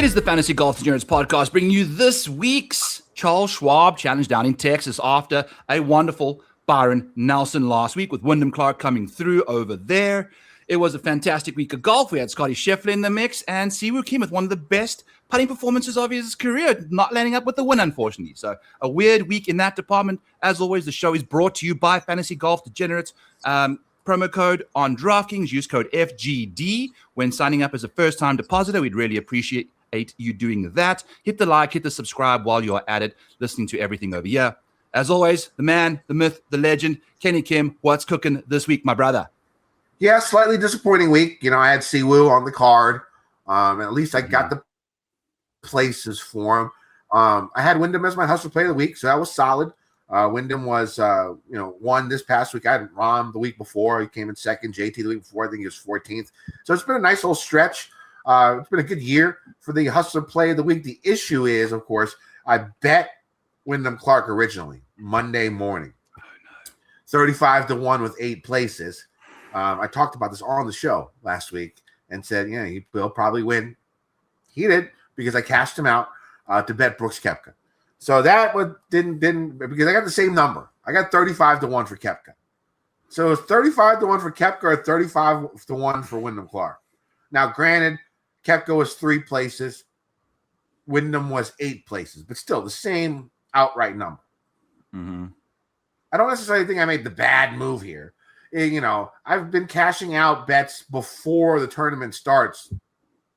It is the Fantasy Golf Degenerates podcast, bringing you this week's Charles Schwab Challenge down in Texas after a wonderful Byron Nelson last week with Wyndham Clark coming through over there. It was a fantastic week of golf. We had Scotty Scheffler in the mix, and Siwoo Kim with one of the best putting performances of his career, not landing up with the win, unfortunately. So a weird week in that department. As always, the show is brought to you by Fantasy Golf Degenerates. Promo code on DraftKings, use code FGD when signing up as a first-time depositor. We'd really appreciate you doing that. Hit the like, hit the subscribe while you're at it, listening to everything over here. As always, the man, the myth, the legend, Kenny Kim. What's cooking this week, my brother? Yeah, slightly disappointing week. You know, I had Siwoo on the card. At least I got the places for him. I had Wyndham as my hustler play of the week, so that was solid. Wyndham was, won this past week. I had Rom the week before. He came in second. JT the week before. I think he was 14th. So it's been a nice little stretch. It's been a good year for the hustler play of the week. The issue is, of course, I bet Wyndham Clark originally Monday morning, 35-1 with 8 places. I talked about this on the show last week and said, yeah, he will probably win. He did because I cashed him out to bet Brooks Koepka. So that didn't because I got the same number. I got 35-1 for Koepka. So it's 35-1 for Koepka or 35-1 for Wyndham Clark. Now, granted, Koepka was 3 places. Wyndham was 8 places, but still the same outright number. Mm-hmm. I don't necessarily think I made the bad move here. You know, I've been cashing out bets before the tournament starts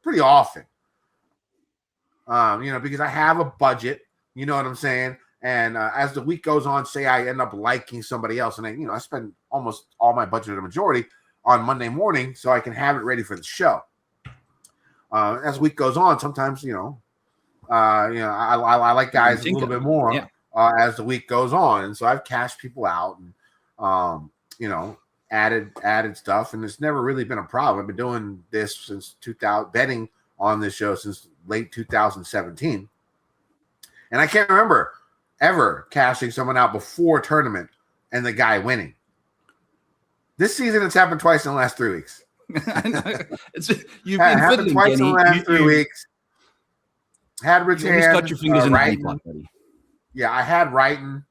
pretty often. Because I have a budget, you know what I'm saying? And as the week goes on, say I end up liking somebody else, and I spend almost all my budget, or the majority, on Monday morning so I can have it ready for the show. As the week goes on, sometimes, I like guys a little bit more as the week goes on. And so I've cashed people out and, added stuff, and it's never really been a problem. I've been doing this since betting on this show since late 2017, and I can't remember ever cashing someone out before tournament and the guy winning. This season, it's happened twice in the last 3 weeks. I know. You've been happened twice in the last 3 weeks. Had Rich Hand, got your fingers in Wrighton. the deep, buddy. Yeah, I had Wrighton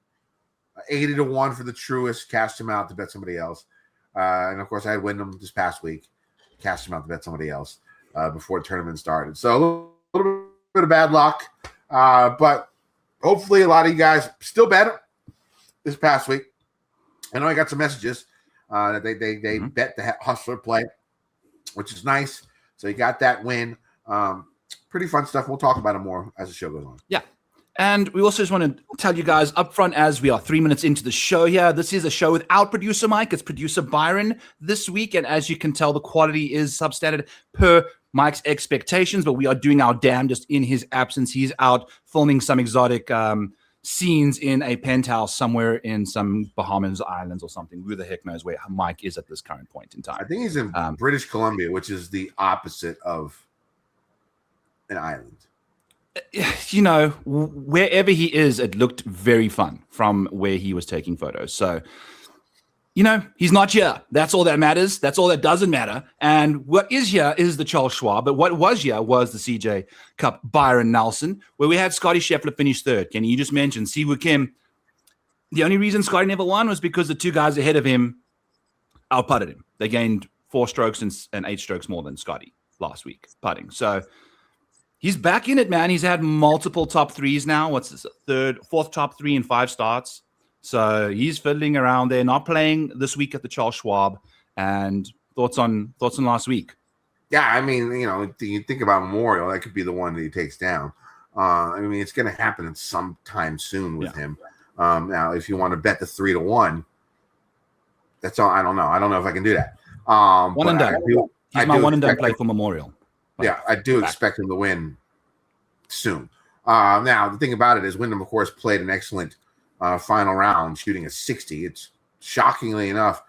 80-1 for the truest. Cashed him out to bet somebody else. And of course, I had Wyndham this past week. Cashed him out to bet somebody else before the tournament started. So a little bit of bad luck. But hopefully a lot of you guys still bet him this past week. I know I got some messages that they bet the hustler play, which is nice. So you got that win. Pretty fun stuff. We'll talk about it more as the show goes on. Yeah. And we also just want to tell you guys up front, as we are 3 minutes into the show here, this is a show without producer Mike. It's producer Byron this week. And as you can tell, the quality is substandard per Mike's expectations, but we are doing our damnedest in his absence. He's out filming some exotic scenes in a penthouse somewhere in some Bahamas Islands or something. Who the heck knows where Mike is at this current point in time. I think he's in British Columbia, which is the opposite of an island. Wherever he is, it looked very fun from where he was taking photos. So, he's not here. That's all that matters. That's all that doesn't matter. And what is here is the Charles Schwab. But what was here was the CJ Cup Byron Nelson, where we had Scotty Scheffler finish third. Kenny, you just mentioned Siwoo Kim. The only reason Scotty never won was because the 2 guys ahead of him outputted him. They gained 4 strokes and 8 strokes more than Scotty last week putting. So he's back in it, man. He's had multiple top 3s now. What's this? 4th top 3 in 5 starts. So he's fiddling around there, not playing this week at the Charles Schwab. And thoughts on last week? Yeah, I mean, you think about Memorial, that could be the one that he takes down. It's going to happen sometime soon with him. Now, if you want to bet the 3-1, that's all. I don't know. I don't know if I can do that. One and done. He's my one and done play for Memorial. Yeah, I do expect him to win soon. Now, the thing about it is Wyndham, of course, played an excellent final round, shooting a 60. It's shockingly enough,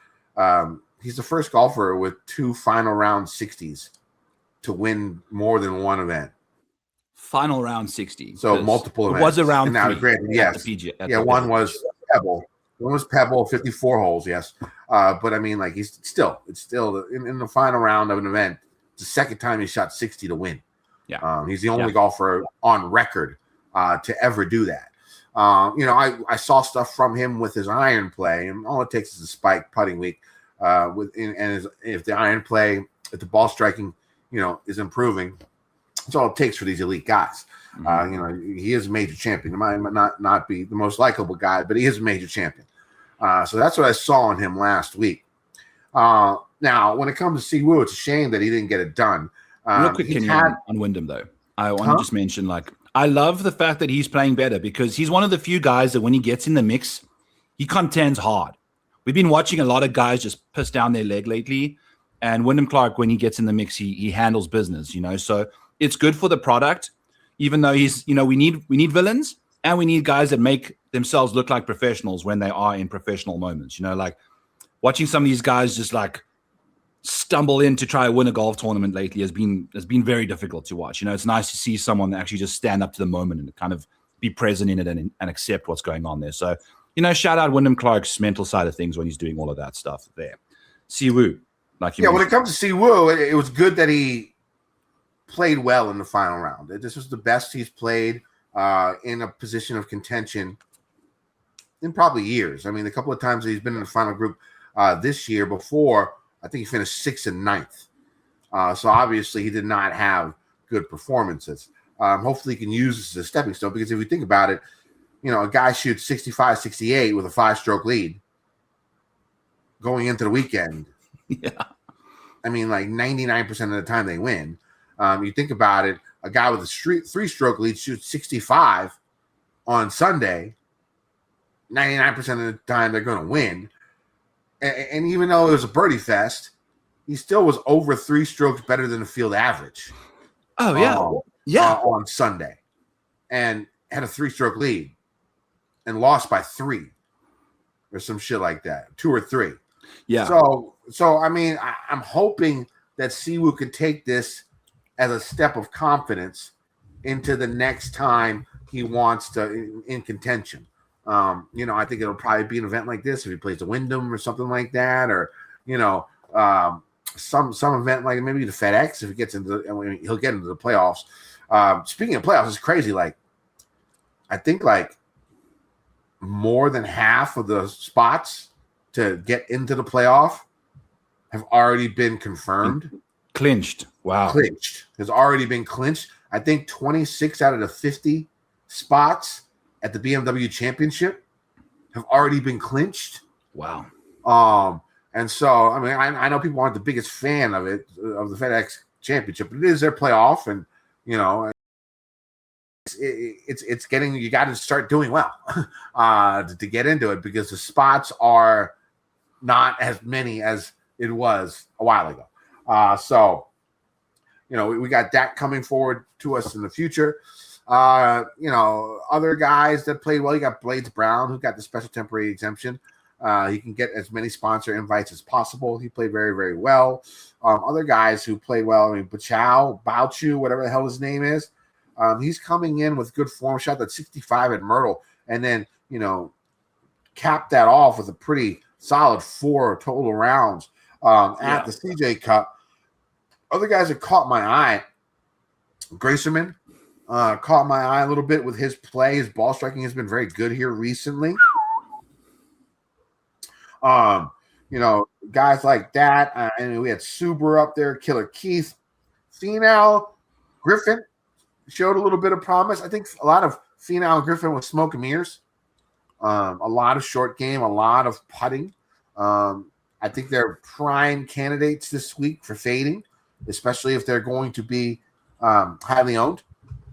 he's the first golfer with 2 final round 60s to win more than one event. Final round 60. So multiple events. It was around now, granted, yes. One was Pebble. One was Pebble, 54 holes, yes. But I mean, it's still in the final round of an event. It's the second time he shot 60 to win. He's the only golfer on record to ever do that. I saw stuff from him with his iron play, and all it takes is a spike putting week. If the iron play, if the ball striking, is improving, that's all it takes for these elite guys. He is a major champion. He might not be the most likable guy, but he is a major champion. So that's what I saw on him last week. Now, when it comes to Siwoo, it's a shame that he didn't get it done. Real quick, on Wyndham, though. I want to just mention, I love the fact that he's playing better because he's one of the few guys that when he gets in the mix, he contends hard. We've been watching a lot of guys just piss down their leg lately. And Wyndham Clark, when he gets in the mix, he handles business, So it's good for the product, even though he's, we need villains and we need guys that make themselves look like professionals when they are in professional moments, like watching some of these guys just stumble in to try to win a golf tournament lately has been very difficult to watch. It's nice to see someone actually just stand up to the moment and kind of be present in it and accept what's going on there. So, shout out Wyndham Clark's mental side of things when he's doing all of that stuff there. Siwoo, when it comes to Siwoo, it was good that he played well in the final round. This was the best he's played in a position of contention in probably years. I mean, a couple of times that he's been in the final group this year before, I think he finished 6th and 9th. So obviously he did not have good performances. Hopefully he can use this as a stepping stone because if you think about it, a guy shoots 65, 68 with a 5-stroke lead going into the weekend. Yeah. I mean, 99% of the time they win. You think about it, a guy with a 3-stroke lead shoots 65 on Sunday. 99% of the time they're going to win. And even though it was a birdie fest, he still was over 3 strokes better than the field average. Oh, yeah. On Sunday. And had a 3-stroke lead and lost by 3 or some shit like that, 2 or 3. Yeah. So I mean, I'm hoping that Siwoo can take this as a step of confidence into the next time he wants to in contention. I think it'll probably be an event like this if he plays the Wyndham or something like that, or some event like maybe the FedEx if he gets into. He'll get into the playoffs. Speaking of playoffs, it's crazy. I think more than half of the spots to get into the playoff have already been confirmed. Clinched. Wow. Clinched. Has already been clinched. I think 26 out of the 50 spots at the BMW Championship have already been clinched. Wow. And so, I mean, I know people aren't the biggest fan of it, of the FedEx Championship, but it is their playoff, and, it's getting, you got to start doing well to get into it because the spots are not as many as it was a while ago. So, we got that coming forward to us in the future. Other guys that played well, you got Blades Brown, who got the special temporary exemption. He can get as many sponsor invites as possible. He played very, very well. Other guys who played well, I mean, Bouchu, whatever the hell his name is, he's coming in with good form. Shot that 65 at Myrtle, and then, capped that off with a pretty solid 4 total rounds at the CJ Cup. Other guys that caught my eye, Gracerman caught my eye a little bit with his play. His ball striking has been very good here recently. Guys like that. And we had Suber up there, Killer Keith. Finau, Griffin showed a little bit of promise. I think a lot of Finau and Griffin was smoke and mirrors. A lot of short game, a lot of putting. I think they're prime candidates this week for fading, especially if they're going to be highly owned.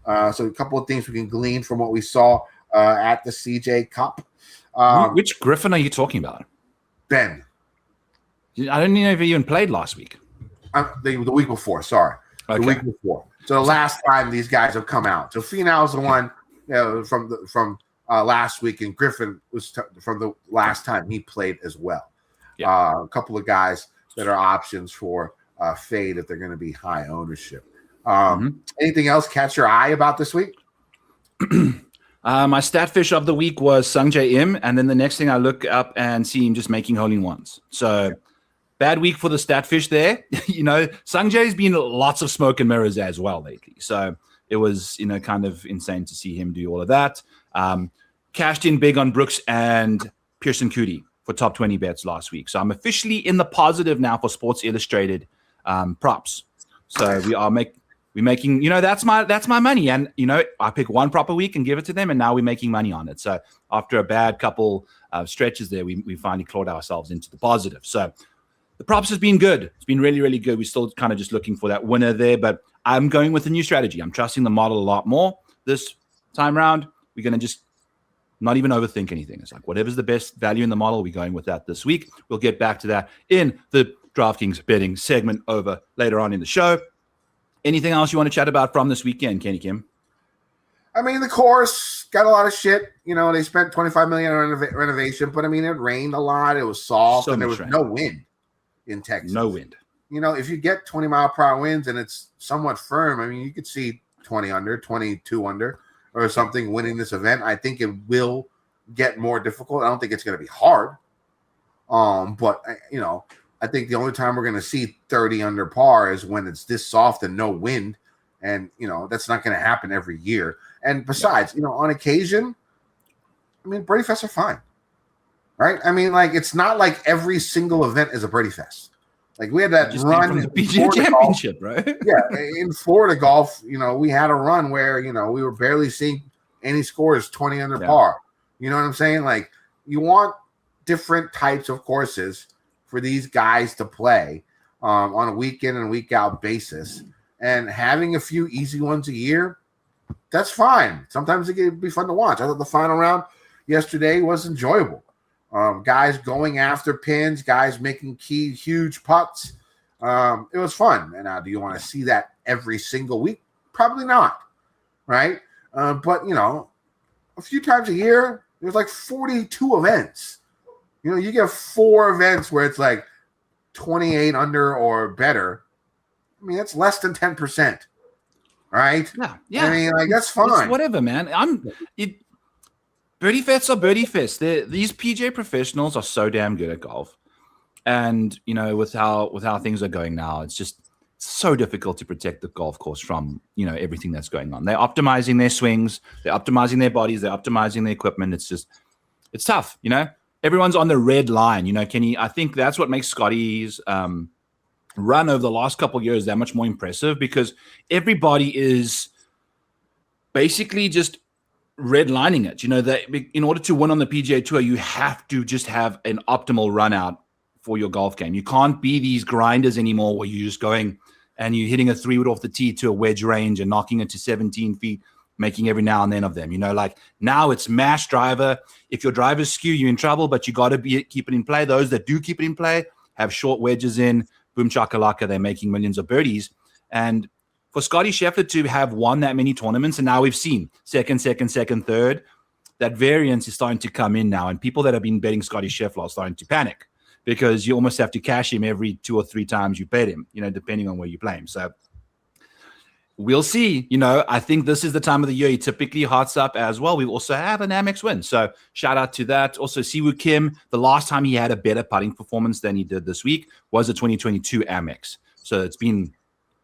So a couple of things we can glean from what we saw at the CJ Cup. Which Griffin are you talking about? Ben. I don't know if he even played last week. The week before, sorry. Okay. The week before. So the last time these guys have come out. So Finau's the one from last week, and Griffin was from the last time he played as well. Yeah. A couple of guys that are options for fade if they're going to be high ownership. Anything else catch your eye about this week? My stat fish of the week was Sungjae Im, and then the next thing I look up and see him just making hole-in-ones. So bad week for the Statfish there. Sungjae's been lots of smoke and mirrors as well lately. So it was, kind of insane to see him do all of that. Cashed in big on Brooks and Pearson Coody for top 20 bets last week. So I'm officially in the positive now for Sports Illustrated props. So we're making, that's my money. And, I pick one prop a week and give it to them, and now we're making money on it. So after a bad couple stretches there, we finally clawed ourselves into the positive. So the props has been good. It's been really, really good. We're still kind of just looking for that winner there, but I'm going with a new strategy. I'm trusting the model a lot more this time around. We're going to just not even overthink anything. It's like whatever's the best value in the model, we're going with that this week. We'll get back to that in the DraftKings betting segment over later on in the show. Anything else you want to chat about from this weekend, Kenny Kim? I mean, the course got a lot of shit. They spent $25 million on renovation, but I mean, it rained a lot. It was soft, and there was no wind in Texas. No wind. If you get 20-mile-per-hour winds and it's somewhat firm, I mean, you could see 20 under, 22 under, or something winning this event. I think it will get more difficult. I don't think it's going to be hard. But I think the only time we're going to see 30 under par is when it's this soft and no wind. And, that's not going to happen every year. And besides, on occasion, I mean, birdie fests are fine. Right? I mean, it's not like every single event is a birdie fest. Like we had that run from the PGA Championship, right? Yeah, in Florida golf, we had a run where, we were barely seeing any scores 20 under par. You know what I'm saying? Like you want different types of courses for these guys to play on a week in and week out basis. And having a few easy ones a year, that's fine. Sometimes it can be fun to watch. I thought the final round yesterday was enjoyable. Guys going after pins, guys making huge putts. It was fun. And now, do you want to see that every single week? Probably not, right? But, a few times a year, there's like 42 events. You get 4 events where it's like 28 under or better. I mean, that's less than 10%, right? Yeah. I mean, that's fine. It's whatever, man. Birdie fests are birdie fests. These PGA professionals are so damn good at golf. And, with how things are going now, it's just so difficult to protect the golf course from, everything that's going on. They're optimizing their swings. They're optimizing their bodies. They're optimizing their equipment. It's tough, Everyone's on the red line, Kenny. I think that's what makes Scotty's run over the last couple of years that much more impressive, because everybody is basically just redlining it. That in order to win on the PGA Tour, you have to just have an optimal run out for your golf game. You can't be these grinders anymore where you're just going and you're hitting a 3-wood off the tee to a wedge range and knocking it to 17 feet, making every now and then of them. Now it's mash driver. If your drivers skew, you're in trouble, but you got to keep it in play. Those that do keep it in play have short wedges in, boom chakalaka, they're making millions of birdies. And for Scotty Scheffler to have won that many tournaments, and now we've seen second, third, that variance is starting to come in now. And people that have been betting Scotty Scheffler are starting to panic because you almost have to cash him every 2 or 3 times you bet him, depending on where you play him. So we'll see. I think this is the time of the year he typically hearts up as well. We also have an Amex win. So shout out to that. Also, Siwoo Kim, the last time he had a better putting performance than he did this week was the 2022 Amex. So it's been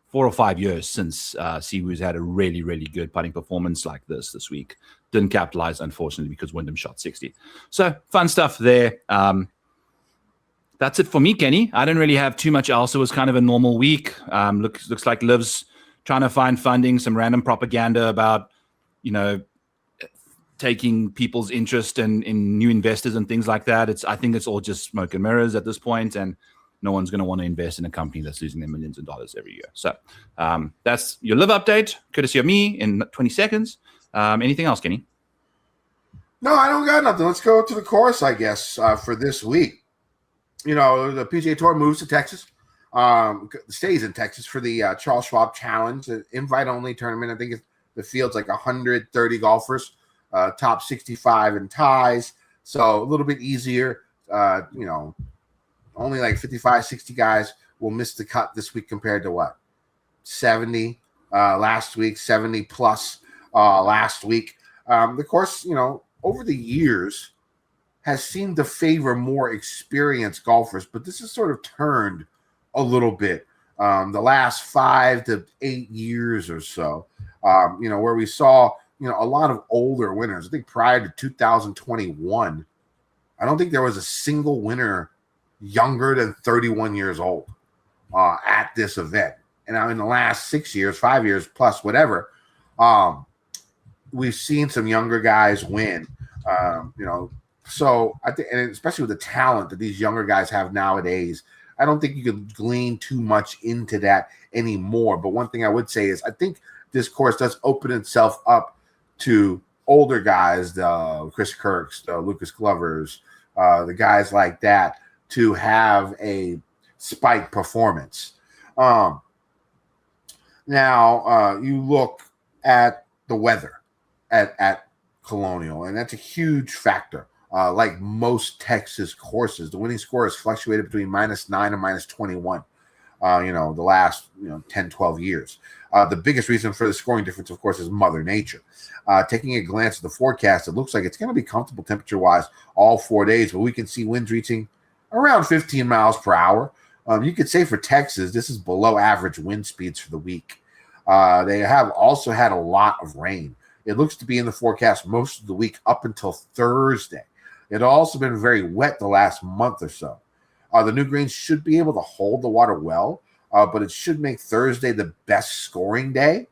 4 or 5 years since Siwoo's had a really, really good putting performance like this week. Didn't capitalize, unfortunately, because Wyndham shot 60. So fun stuff there. That's it for me, Kenny. I didn't really have too much else. It was kind of a normal week. Looks like Liv's trying to find funding, some random propaganda about, taking people's interest in new investors and things like that. I think it's all just smoke and mirrors at this point, and no one's going to want to invest in a company that's losing their millions of dollars every year. So that's your Liv update, courtesy of me in 20 seconds. Anything else, Kenny? No, I don't got nothing. Let's go to the course, I guess, for this week. The PGA Tour moves to Texas. Stays in Texas for the Charles Schwab Challenge, an invite-only tournament. I think the field's like 130 golfers, top 65 in ties. So a little bit easier. Only like 55, 60 guys will miss the cut this week compared to 70 last week, 70 plus last week. The course, over the years has seemed to favor more experienced golfers, but this has sort of turned a little bit the last 5 to 8 years or so, where we saw, a lot of older winners. I think prior to 2021, I don't think there was a single winner younger than 31 years old at this event. And now in the last 6 years, 5 years plus, whatever, we've seen some younger guys win. So I think, and especially with the talent that these younger guys have nowadays, I don't think you could glean too much into that anymore. But one thing I would say is I think this course does open itself up to older guys, the Chris Kirks, the Lucas Glovers, the guys like that, to have a spike performance. Now, you look at the weather at Colonial, and that's a huge factor. Like most Texas courses, the winning score has fluctuated between -9 and -21, the last 10, 12 years. The biggest reason for the scoring difference, of course, is Mother Nature. Taking a glance at the forecast, it looks like it's going to be comfortable temperature-wise all 4 days, but we can see winds reaching around 15 miles per hour. You could say for Texas, this is below average wind speeds for the week. They have also had a lot of rain. It looks to be in the forecast most of the week up until Thursday. It's also been very wet the last month or so. The new greens should be able to hold the water well, but it should make Thursday the best scoring day.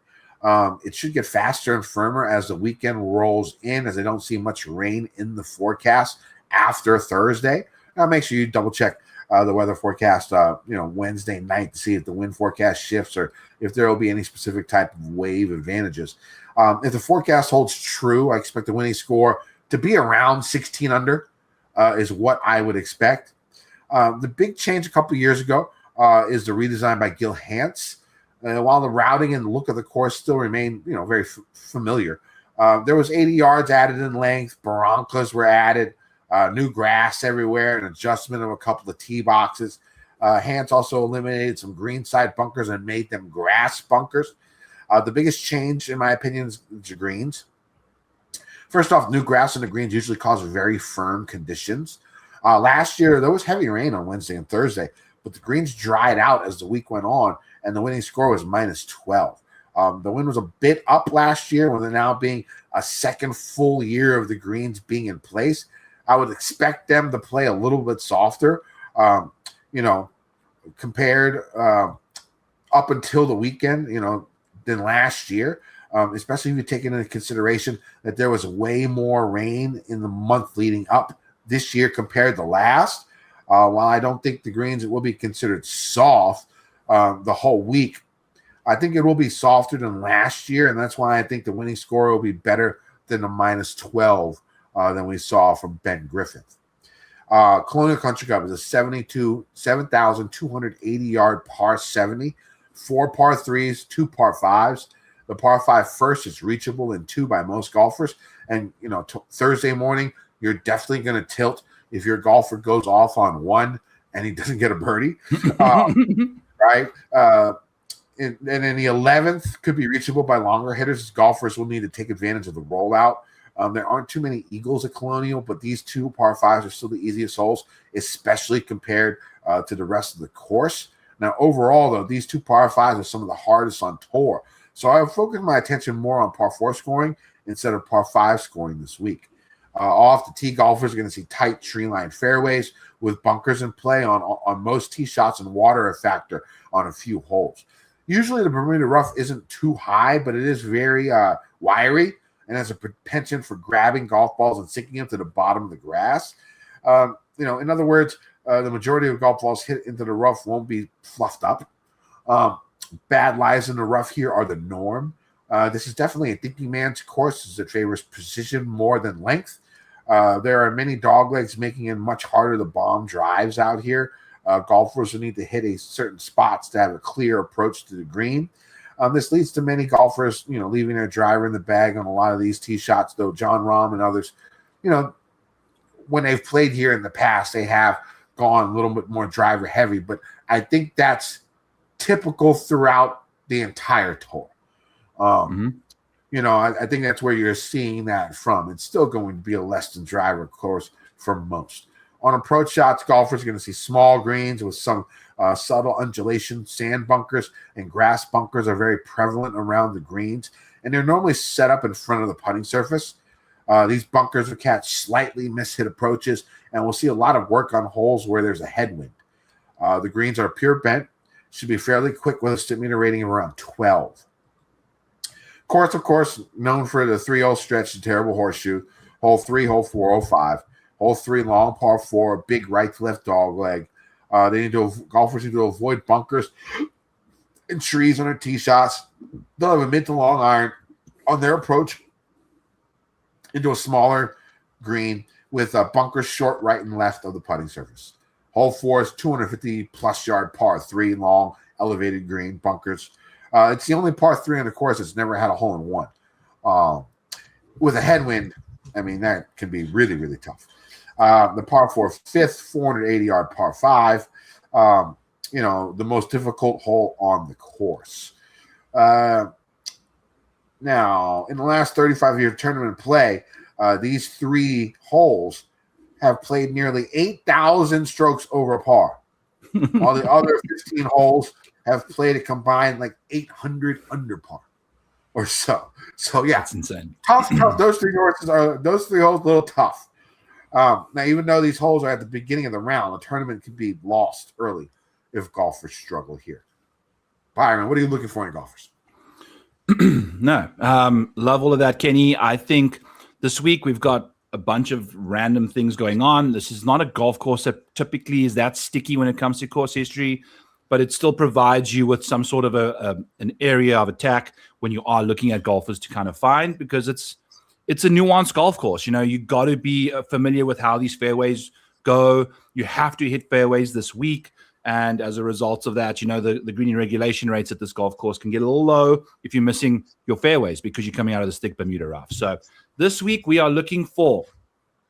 It should get faster and firmer as the weekend rolls in, as I don't see much rain in the forecast after Thursday. Now, make sure you double check the weather forecast, Wednesday night to see if the wind forecast shifts or if there will be any specific type of wave advantages. If the forecast holds true, I expect the winning score to be around 16 under is what I would expect. The big change a couple of years ago is the redesign by Gil Hance. While the routing and look of the course still remain, very familiar, there was 80 yards added in length. Barrancas were added, new grass everywhere, an adjustment of a couple of tee boxes. Hance also eliminated some greenside bunkers and made them grass bunkers. The biggest change, in my opinion, is the greens. First off, new grass on the greens usually cause very firm conditions. Last year, there was heavy rain on Wednesday and Thursday, but the greens dried out as the week went on, and the winning score was -12. The wind was a bit up last year, with it now being a second full year of the greens being in place. I would expect them to play a little bit softer, compared up until the weekend, than last year. Especially if you take into consideration that there was way more rain in the month leading up this year compared to last. While I don't think the greens will be considered soft the whole week, I think it will be softer than last year, and that's why I think the winning score will be better than the -12 than we saw from Ben Griffith. Colonial Country Club is a 7,280-yard par 70, 4 par 3s, 2 par 5s. The par 5 first is reachable in 2 by most golfers. And, Thursday morning, you're definitely going to tilt if your golfer goes off on 1 and he doesn't get a birdie. Right? And then the 11th could be reachable by longer hitters. Golfers will need to take advantage of the rollout. There aren't too many eagles at Colonial, but these 2 par 5s are still the easiest holes, especially compared to the rest of the course. Now, overall, though, these 2 par 5s are some of the hardest on tour. So I focus my attention more on par 4 scoring instead of par 5 scoring this week. Off the tee, golfers are going to see tight tree-lined fairways with bunkers in play on most tee shots, and water a factor on a few holes. Usually the Bermuda rough isn't too high, but it is very wiry and has a penchant for grabbing golf balls and sinking them to the bottom of the grass. In other words, the majority of golf balls hit into the rough won't be fluffed up. Bad lies in the rough here are the norm. This is definitely a thinking man's course as it favors precision more than length. There are many doglegs making it much harder to bomb drives out here. Golfers will need to hit a certain spots to have a clear approach to the green. This leads to many golfers, leaving their driver in the bag on a lot of these tee shots, though John Rahm and others, when they've played here in the past, they have gone a little bit more driver heavy, but I think that's typical throughout the entire tour. I think that's where you're seeing that from. It's still going to be a less than driver course for most. On approach shots, golfers are going to see small greens with some subtle undulation. Sand bunkers and grass bunkers are very prevalent around the greens, and they're normally set up in front of the putting surface. These bunkers will catch slightly mishit approaches, and we'll see a lot of work on holes where there's a headwind. The greens are pure bent, should be fairly quick with a stick-meter rating of around 12. Course, of course, known for the 3-hole stretch, the terrible horseshoe. Hole 3, hole 4, hole 5. Hole 3, long par 4, big right-to-left dog leg. Golfers need to avoid bunkers and trees on their tee shots. They'll have a mid to long iron on their approach into a smaller green with bunkers short right and left of the putting surface. Hole 4 is 250-plus yard par 3, long, elevated green, bunkers. It's the only par 3 on the course that's never had a hole-in-one. With a headwind, I mean, that can be really, really tough. The par 4 fifth, 480-yard par 5. The most difficult hole on the course. Now, in the last 35-year tournament play, these 3 holes have played nearly 8,000 strokes over par. While the other 15 holes have played a combined like 800 under par or so. So yeah, that's insane. Tough. Those 3 holes a little tough. Now, even though these holes are at the beginning of the round, the tournament could be lost early if golfers struggle here. Byron, what are you looking for in golfers? No, love all of that, Kenny. I think this week we've got a bunch of random things going on. This is not a golf course that typically is that sticky when it comes to course history, but it still provides you with some sort of an area of attack when you are looking at golfers to kind of find, because it's a nuanced golf course. You got to be familiar with how these fairways go. You have to hit fairways this week. And as a result of that, the green regulation rates at this golf course can get a little low if you're missing your fairways because you're coming out of the stick Bermuda rough. So this week we are looking for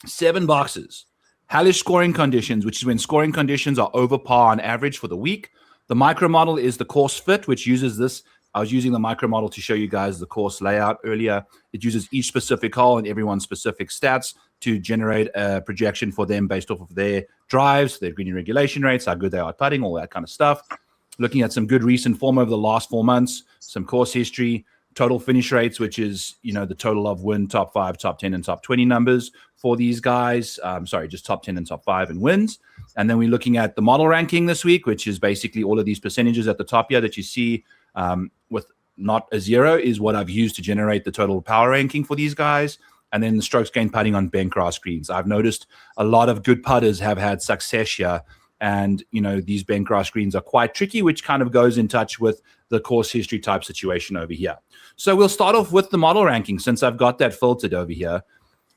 7 boxes. Hellish scoring conditions, which is when scoring conditions are over par on average for the week. The micro model is the course fit, which uses this. I was using the micro model to show you guys the course layout earlier. It uses each specific hole and everyone's specific stats to generate a projection for them based off of their drives, their green regulation rates, how good they are at putting, all that kind of stuff. Looking at some good recent form over the last 4 months, some course history, total finish rates, which is, the total of win, top 5, top 10, and top 20 numbers for these guys. Just top 10 and top 5 and wins. And then we're looking at the model ranking this week, which is basically all of these percentages at the top here that you see with not a 0 is what I've used to generate the total power ranking for these guys. And then the strokes gained putting on bent grass greens. I've noticed a lot of good putters have had success here. And, these bent grass greens are quite tricky, which kind of goes in touch with the course history type situation over here. So we'll start off with the model ranking since I've got that filtered over here.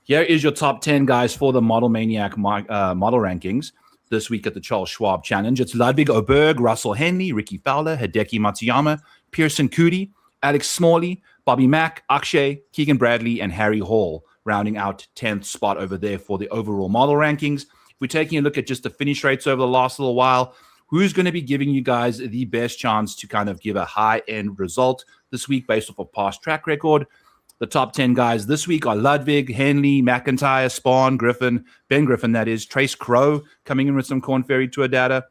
Here is your top 10 guys for the Model Maniac model rankings this week at the Charles Schwab Challenge. It's Ludwig Oberg, Russell Henley, Ricky Fowler, Hideki Matsuyama, Pearson Coody, Alex Smalley, Bobby Mack, Akshay, Keegan Bradley, and Harry Hall, rounding out 10th spot over there for the overall model rankings. If we're taking a look at just the finish rates over the last little while, who's going to be giving you guys the best chance to kind of give a high-end result this week based off of past track record? The top 10 guys this week are Ludwig, Henley, McIntyre, Spahn, Griffin, Ben Griffin, that is, Trace Crow coming in with some Corn Ferry Tour data,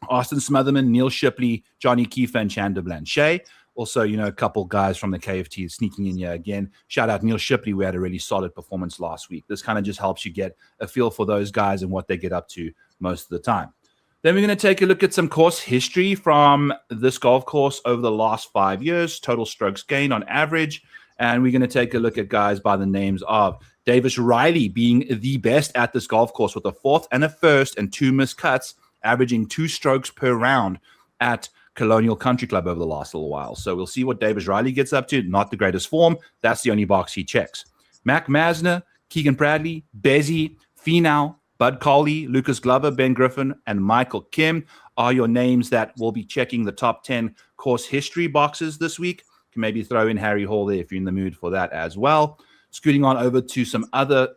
Austin Smotherman, Neil Shipley, Johnny Kiefer, and Chandler Blanchet. Also, a couple guys from the KFT sneaking in here again. Shout out Neil Shipley. We had a really solid performance last week. This kind of just helps you get a feel for those guys and what they get up to most of the time. Then we're going to take a look at some course history from this golf course over the last 5 years, total strokes gained on average. And we're going to take a look at guys by the names of Davis Riley being the best at this golf course with a 4th and a 1st and 2 missed cuts, averaging 2 strokes per round at Colonial Country Club over the last little while. So we'll see what Davis Riley gets up to. Not the greatest form. That's the only box he checks. Mac Masner, Keegan Bradley, Bezzy, Finau, Bud Colley, Lucas Glover, Ben Griffin, and Michael Kim are your names that will be checking the top 10 course history boxes this week. You can maybe throw in Harry Hall there if you're in the mood for that as well. Scooting on over to some other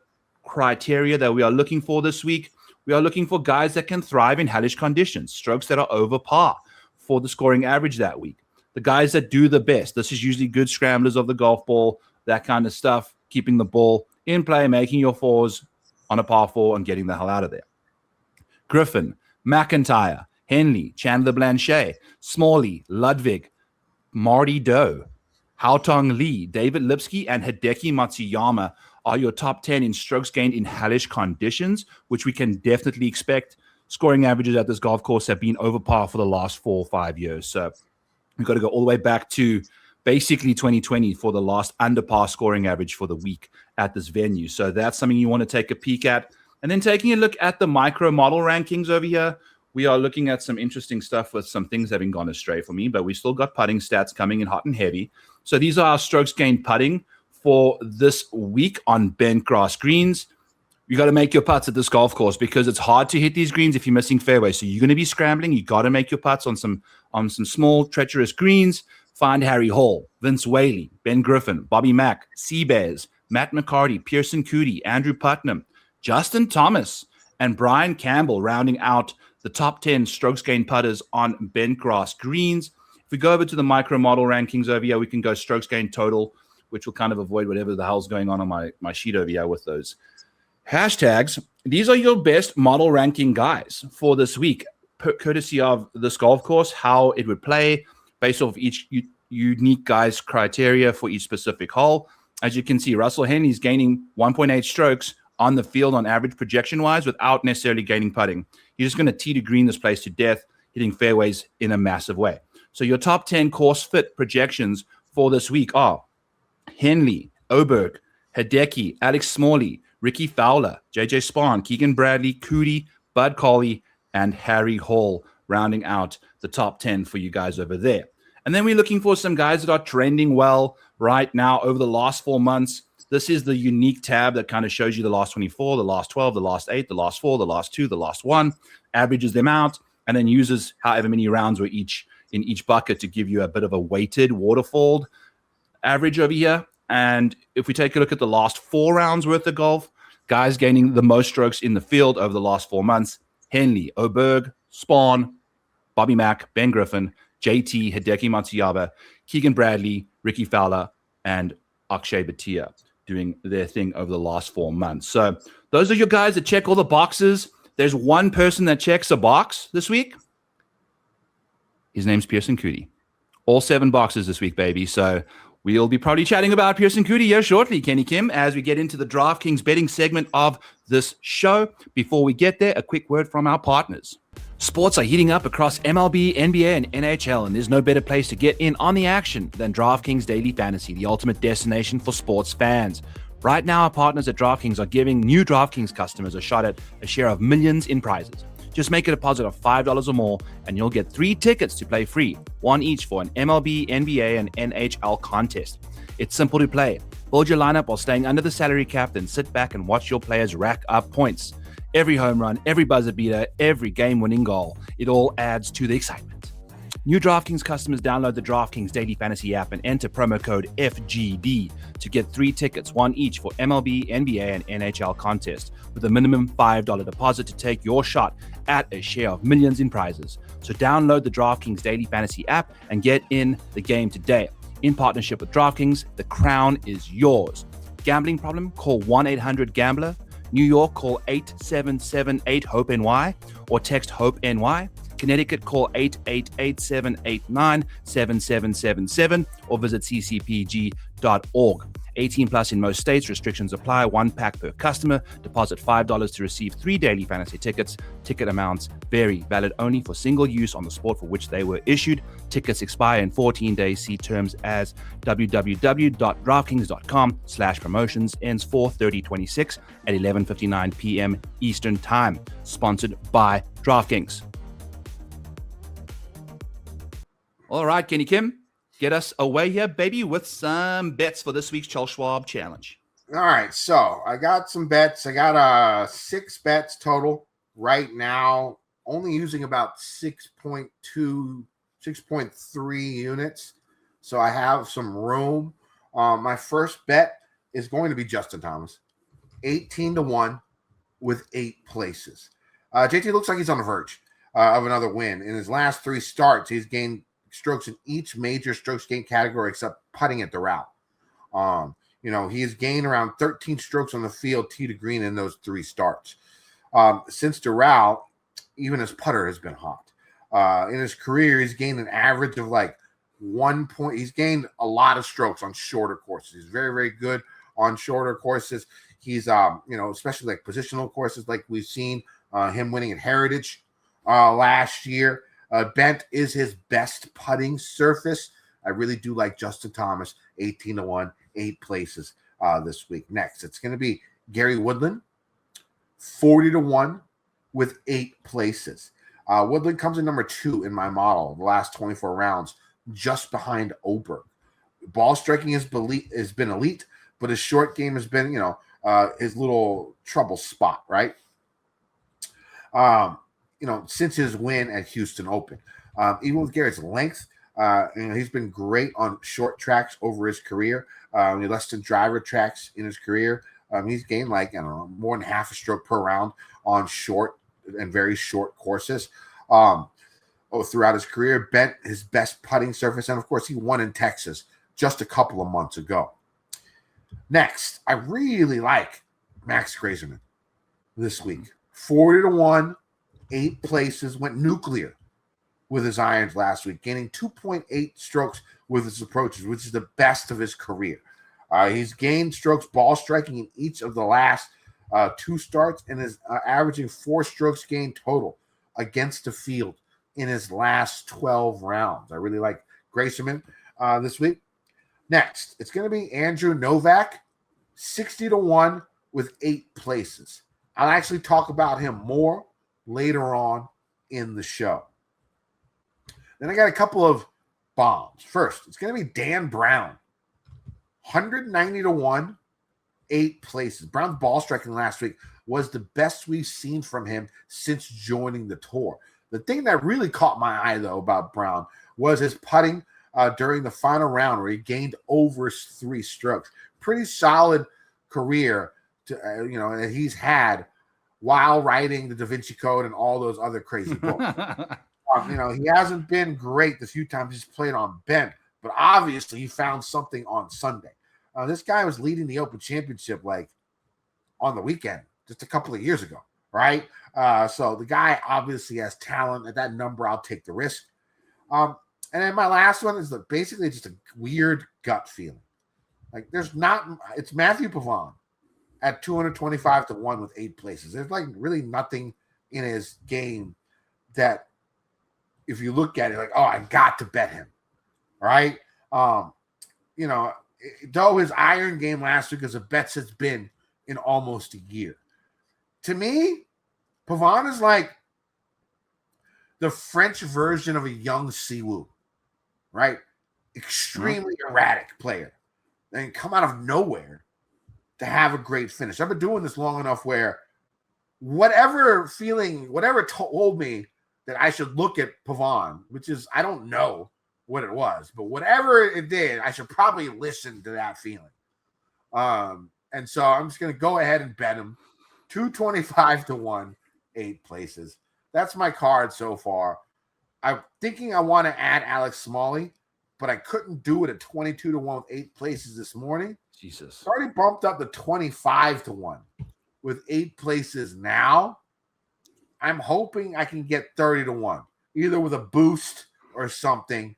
criteria that we are looking for this week. We are looking for guys that can thrive in hellish conditions, strokes that are over par for the scoring average that week. The guys that do the best. This is usually good scramblers of the golf ball, that kind of stuff, keeping the ball in play, making your 4s, on a par 4 and getting the hell out of there. Griffin, McIntyre, Henley, Chandler Blanchet, Smalley, Ludwig, Marty Doe, Haotong Lee, David Lipsky, and Hideki Matsuyama are your top 10 in strokes gained in hellish conditions, which we can definitely expect. Scoring averages at this golf course have been over par for the last 4 or 5 years. So we've got to go all the way back to basically 2020 for the last under par scoring average for the week at this venue. So that's something you want to take a peek at. And then taking a look at the micro model rankings over here, we are looking at some interesting stuff with some things having gone astray for me, but we still got putting stats coming in hot and heavy. So these are our strokes gained putting for this week on bent grass greens. You got to make your putts at this golf course because it's hard to hit these greens if you're missing fairways. So you're going to be scrambling. You got to make your putts on some small, treacherous greens. Find Harry Hall, Vince Whaley, Ben Griffin, Bobby Mack, Seabears, Matt McCarty, Pearson Coody, Andrew Putnam, Justin Thomas, and Brian Campbell rounding out the top 10 strokes gained putters on bent grass greens. If we go over to the micro model rankings over here, we can go strokes gained total, which will kind of avoid whatever the hell's going on my sheet over here with those hashtags. These are your best model ranking guys for this week, courtesy of this golf course, how it would play based off each unique guy's criteria for each specific hole. As you can see, Russell Henley's gaining 1.8 strokes on the field on average projection-wise without necessarily gaining putting. He's just going to tee to green this place to death, hitting fairways in a massive way. So your top 10 course fit projections for this week are Henley, Oberg, Hideki, Alex Smalley, Ricky Fowler, JJ Spahn, Keegan Bradley, Coody, Bud Colley, and Harry Hall, rounding out the top 10 for you guys over there. And then we're looking for some guys that are trending well right now over the last 4 months. This is the unique tab that kind of shows you the last 24, the last 12, the last 8, the last 4, the last 2, the last 1, averages them out, and then uses however many rounds were in each bucket to give you a bit of a weighted waterfall average over here. And if we take a look at the last 4 rounds worth of golf, guys gaining the most strokes in the field over the last 4 months, Henley, Oberg, Spahn, Bobby Mack, Ben Griffin, JT, Hideki Matsuyama, Keegan Bradley, Ricky Fowler, and Akshay Bhatia doing their thing over the last 4 months. So those are your guys that check all the boxes. There's one person that checks a box this week. His name's Pearson Coody. All 7 boxes this week, baby. So we'll be probably chatting about Pearson Coody here shortly, Kenny Kim, as we get into the DraftKings betting segment of this show. Before we get there, a quick word from our partners. Sports are heating up across MLB, NBA, and NHL, and there's no better place to get in on the action than DraftKings Daily Fantasy, the ultimate destination for sports fans. Right now, our partners at DraftKings are giving new DraftKings customers a shot at a share of millions in prizes. Just make a deposit of $5 or more, and you'll get 3 tickets to play free, 1 each for an MLB, NBA, and NHL contest. It's simple to play. Build your lineup while staying under the salary cap, then sit back and watch your players rack up points. Every home run, every buzzer beater, every game-winning goal. It all adds to the excitement. New DraftKings customers download the DraftKings Daily Fantasy app and enter promo code FGD to get 3 tickets, 1 each for MLB, NBA, and NHL contest with a minimum $5 deposit to take your shot at a share of millions in prizes. So download the DraftKings Daily Fantasy app and get in the game today. In partnership with DraftKings, the crown is yours. Gambling problem? Call 1-800-GAMBLER. New York, call 877-8-HOPE-NY or text HOPE-NY. Connecticut, call 888-789-7777 or visit ccpg.org. 18 plus in most states. Restrictions apply. 1 pack per customer. Deposit $5 to receive 3 daily fantasy tickets. Ticket amounts vary. Valid only for single use on the sport for which they were issued. Tickets expire in 14 days. See terms as www.draftkings.com/promotions. Ends 4/30/26 at 11:59 p.m. Eastern Time. Sponsored by DraftKings. All right, Kenny Kim. Get us away here, baby, with some bets for this week's Charles Schwab Challenge. All right, so I got some bets. I got 6 bets total right now, only using about 6.2, 6.3 units. So I have some room. My first bet is going to be Justin Thomas, 18-1 with 8 places. JT looks like he's on the verge of another win. In his last 3 starts, he's gained strokes in each major strokes gain category except putting at the route. He has gained around 13 strokes on the field, tee to green, in those 3 starts. Since Doral, even his putter has been hot. In his career, he's gained an average of like 1 point. He's gained a lot of strokes on shorter courses. He's very, very good on shorter courses. He's, especially like positional courses, like we've seen him winning at Heritage last year. Bent is his best putting surface. I really do like Justin Thomas, 18-1, 8 places this week. Next, it's going to be Gary Woodland, 40-1 with 8 places. Woodland comes in number 2 in my model the last 24 rounds, just behind Oberg. Ball striking has been elite, but his short game has been, his little trouble spot, right? Since his win at Houston Open. Even with Garrett's length, he's been great on short tracks over his career. Less than driver tracks in his career. He's gained more than half a stroke per round on short and very short courses throughout his career. Bent his best putting surface, and of course he won in Texas just a couple of months ago. Next, I really like Max Grayson this week. 40-1, 8 places, went nuclear with his irons last week, gaining 2.8 strokes with his approaches, which is the best of his career. He's gained strokes ball striking in each of the last 2 starts and is averaging 4 strokes gained total against the field in his last 12 rounds. I really like Grayson this week. Next, it's going to be Andrew Novak, 60-1 with 8 places. I'll actually talk about him more later on in the show. Then I got a couple of bombs. First, it's going to be Dan Brown, 190-1, 8 places. Brown's ball striking last week was the best we've seen from him since joining the tour. The thing that really caught my eye, though, about Brown was his putting during the final round, where he gained over 3 strokes. Pretty solid career that he's had while writing the Da Vinci Code and all those other crazy books. He hasn't been great the few times he's played on bent, but obviously he found something on Sunday. This guy was leading the Open Championship on the weekend just a couple of years ago, right? So the guy obviously has talent. At that number, I'll take the risk. And then my last one is basically just a weird gut feeling. It's Matthew Pavon at 225-1 with 8 places. There's really nothing in his game that, if you look at it, I got to bet him, right? Though his iron game last week as a bets has been in almost a year. To me, Pavon is like the French version of a young Siwoo, right? Extremely erratic player. And come out of nowhere to have a great finish. I've been doing this long enough where whatever told me that I should look at Pavon, which is, I don't know what it was, but whatever it did, I should probably listen to that feeling. And so I'm just going to go ahead and bet him 225-1, 8 places. That's my card so far. I'm thinking I want to add Alex Smalley, but I couldn't do it at 22-1 with 8 places this morning. Jesus. It's already bumped up to 25-1 with 8 places now. I'm hoping I can get 30-1, either with a boost or something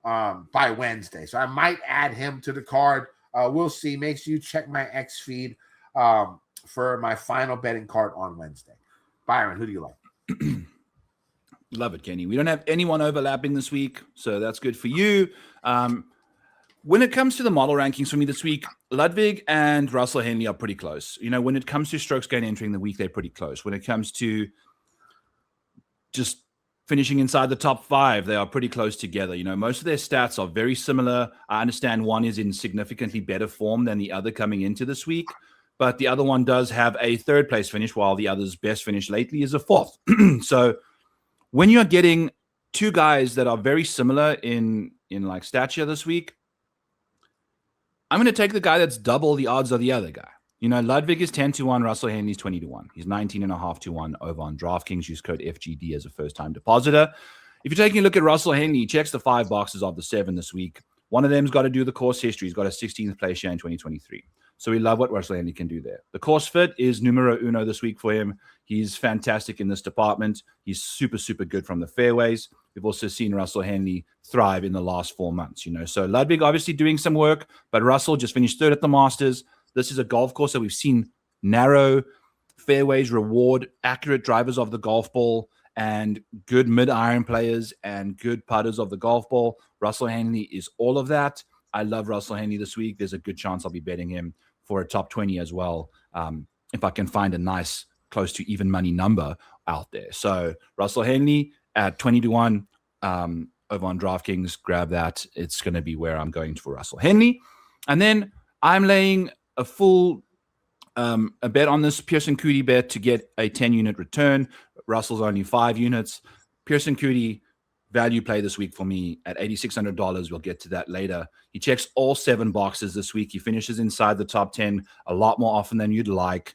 by Wednesday. So I might add him to the card. We'll see. Make sure you check my X feed for my final betting card on Wednesday. Byron, who do you like? Love it, Kenny. We don't have anyone overlapping this week, so that's good for you. When it comes to the model rankings for me this week, Ludwig and Russell Henley are pretty close. When it comes to strokes gained entering the week, they're pretty close. When it comes to just finishing inside the top 5, they are pretty close together. Most of their stats are very similar. I understand one is in significantly better form than the other coming into this week, but the other one does have a 3rd place finish, while the other's best finish lately is a 4th. So when you're getting 2 guys that are very similar in stature this week, I'm going to take the guy that's double the odds of the other guy. Ludwig is 10-1, Russell Henley's 20-1. He's 19.5-1 over on DraftKings. Use code FGD as a first-time depositor. If you're taking a look at Russell Henley, he checks the 5 boxes of the 7 this week. One of them's got to do the course history. He's got a 16th place here in 2023. So we love what Russell Henley can do there. The course fit is numero uno this week for him. He's fantastic in this department. He's super, super good from the fairways. We've also seen Russell Henley thrive in the last 4 months, So Ludwig obviously doing some work, but Russell just finished third at the Masters. This is a golf course that we've seen narrow fairways reward accurate drivers of the golf ball and good mid-iron players and good putters of the golf ball. Russell Henley is all of that. I love Russell Henley this week. There's a good chance I'll be betting him for a top 20 as well, if I can find a nice close to even money number out there. So Russell Henley at 20-1 over on DraftKings. Grab that. It's going to be where I'm going for Russell Henley. And then I'm laying a full a bet on this Pearson Coody bet to get a 10-unit return. Russell's only 5 units. Pearson Coody value play this week for me at $8,600. We'll get to that later. He checks all 7 boxes this week. He finishes inside the top 10 a lot more often than you'd like.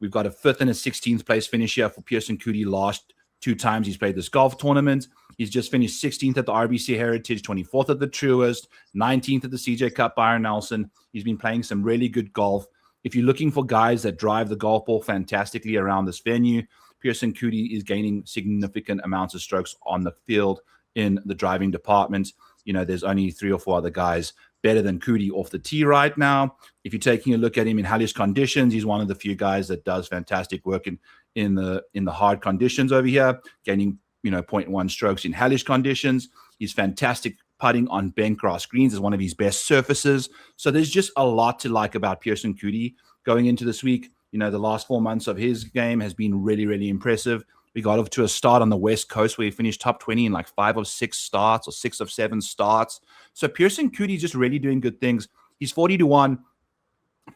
We've got a 5th and a 16th place finish here for Pearson Coody last 2 times he's played this golf tournament. He's just finished 16th at the RBC Heritage, 24th at the Truist, 19th at the CJ Cup Byron Nelson. He's been playing some really good golf. If you're looking for guys that drive the golf ball fantastically around this venue, Pearson Coody is gaining significant amounts of strokes on the field in the driving department. There's only 3 or 4 other guys better than Coody off the tee right now. If you're taking a look at him in hellish conditions, he's one of the few guys that does fantastic work in the hard conditions over here, gaining 0.1 strokes in hellish conditions. He's fantastic putting on bent grass greens, is one of his best surfaces. So there's just a lot to like about Pearson Coody going into this week. The last 4 months of his game has been really, really impressive. We got off to a start on the West Coast where he finished top 20 in like 5 of 6 starts or 6 of 7 starts. So Pearson Coody is just really doing good things. He's 40-1,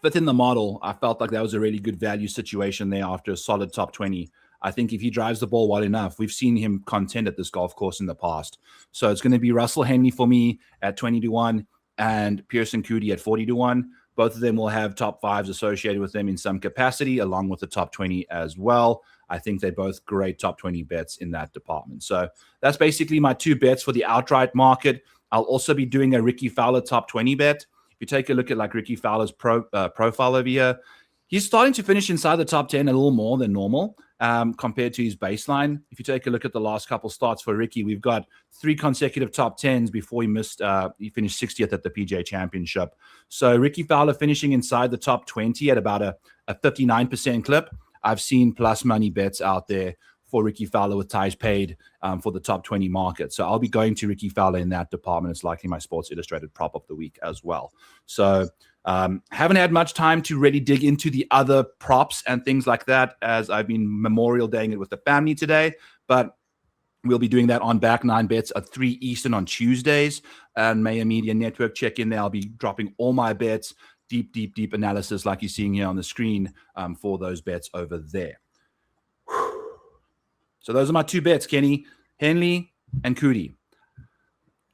5th in the model. I felt like that was a really good value situation there after a solid top 20. I think if he drives the ball well enough, we've seen him contend at this golf course in the past. So it's going to be Russell Henley for me at 20-1 and Pearson Coody at 40-1. Both of them will have top 5s associated with them in some capacity, along with the top 20 as well. I think they're both great top 20 bets in that department. So that's basically my 2 bets for the outright market. I'll also be doing a Ricky Fowler top 20 bet. If you take a look at like Ricky Fowler's profile over here, he's starting to finish inside the top 10 a little more than normal compared to his baseline. If you take a look at the last couple starts for Ricky, we've got 3 consecutive top 10s before he finished 60th at the PGA Championship. So Ricky Fowler finishing inside the top 20 at about a 59% clip. I've seen plus money bets out there for Ricky Fowler with ties paid for the top 20 market. So I'll be going to Ricky Fowler in that department. It's likely my Sports Illustrated prop of the week as well. So haven't had much time to really dig into the other props and things like that as I've been Memorial Daying it with the family today. But we'll be doing that on Back 9 Bets at 3 Eastern on Tuesdays. And Mayo Media Network, check in there. I'll be dropping all my bets, deep analysis like you're seeing here on the screen for those bets over there. So those are my 2 bets, Kenny, Henley and Coody.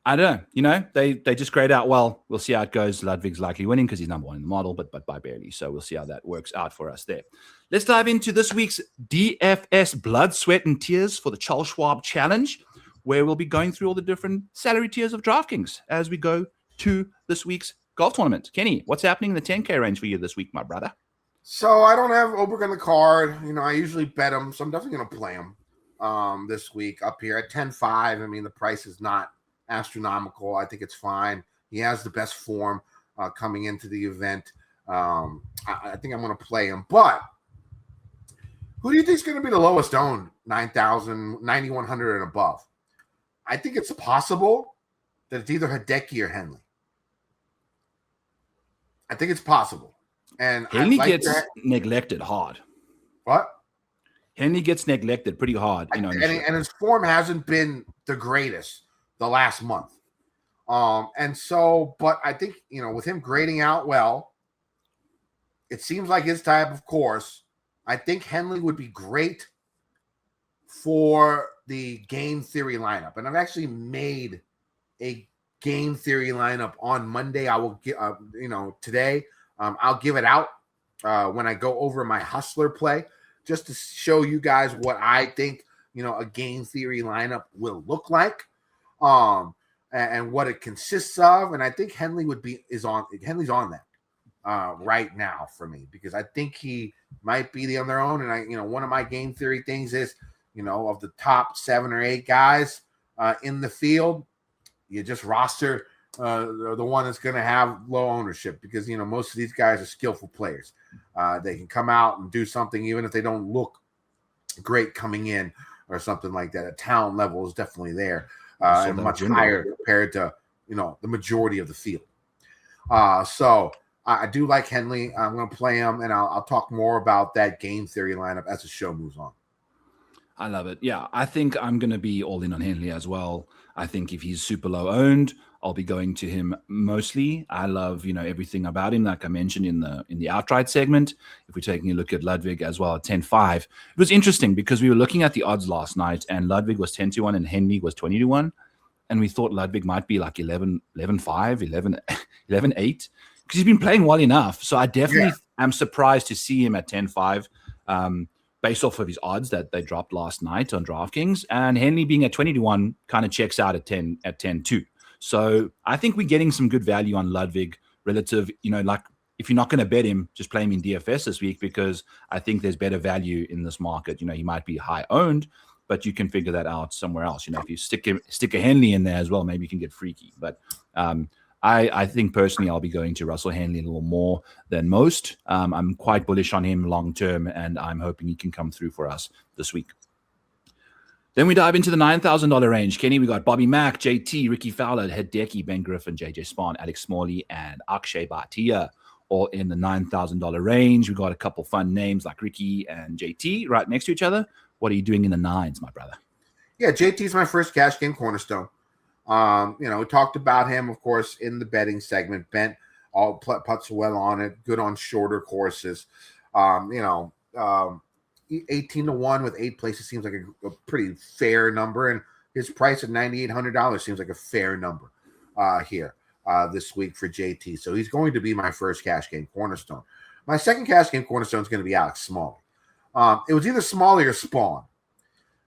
I don't know. They just grade out well. We'll see how it goes. Ludwig's likely winning because he's number 1 in the model, but by barely. So we'll see how that works out for us there. Let's dive into this week's DFS Blood, Sweat, and Tears for the Charles Schwab Challenge, where we'll be going through all the different salary tiers of DraftKings as we go to this week's golf tournament. Kenny, what's happening in the 10K range for you this week, my brother? So I don't have Oberg on the card. I usually bet him, so I'm definitely going to play him this week up here at 10-5. I mean, the price is not astronomical. I think it's fine. He has the best form coming into the event. I think I'm going to play him. But who do you think is going to be the lowest owned 9,000, 9,100 and above? I think it's possible that it's either Hideki or Henley. I think it's possible. And Henley gets neglected hard. What? Henley gets neglected pretty hard. And his form hasn't been the greatest the last month. But I think, with him grading out well, it seems like his type of course. I think Henley would be great for the game theory lineup. And I've actually made a game theory lineup on Monday. I will get, today, I'll give it out when I go over my hustler play, just to show you guys what I think, a game theory lineup will look like. and what it consists of. And I think Henley's on that right now for me, because I think he might be the on their own. And one of my game theory things is, of the top 7 or 8 guys in the field, you just roster the one that's going to have low ownership, because most of these guys are skillful players. They can come out and do something even if they don't look great coming in or something like that. A talent level is definitely there, and much higher compared to the majority of the field. So I do like Henley. I'm going to play him, and I'll talk more about that game theory lineup as the show moves on. I love it. Yeah, I think I'm going to be all in on Henley as well. I think if he's super low owned, I'll be going to him mostly. I love, everything about him, like I mentioned in the outright segment. If we're taking a look at Ludwig as well at 10-5, it was interesting because we were looking at the odds last night, and Ludwig was 10-1 and Henley was 20-1, and we thought Ludwig might be like 11-5, 11-8, because he's been playing well enough. So I definitely am surprised to see him at 10-5. Based off of his odds that they dropped last night on DraftKings, and Henley being at 20-1 kind of checks out at 10-2. So I think we're getting some good value on Ludwig relative, like if you're not going to bet him, just play him in DFS this week, because I think there's better value in this market. He might be high owned, but you can figure that out somewhere else. If you stick a Henley in there as well, maybe you can get freaky. But I think personally I'll be going to Russell Henley a little more than most. I'm quite bullish on him long term, and I'm hoping he can come through for us this week. Then we dive into the $9,000 range. Kenny, we got Bobby Mack, JT, Ricky Fowler, Hideki, Ben Griffin, JJ Spahn, Alex Smalley, and Akshay Bhatia, all in the $9,000 range. We got a couple fun names like Ricky and JT right next to each other. What are you doing in the nines, my brother? Yeah, JT's my first cash game cornerstone. We talked about him, of course, in the betting segment. Bent all putts well on it, good on shorter courses. 18-1 with 8 places seems like a pretty fair number, and his price at $9,800 seems like a fair number here this week for JT. So he's going to be my first cash game cornerstone. My second cash game cornerstone is going to be Alex Smalley. It was either Smalley or Spahn,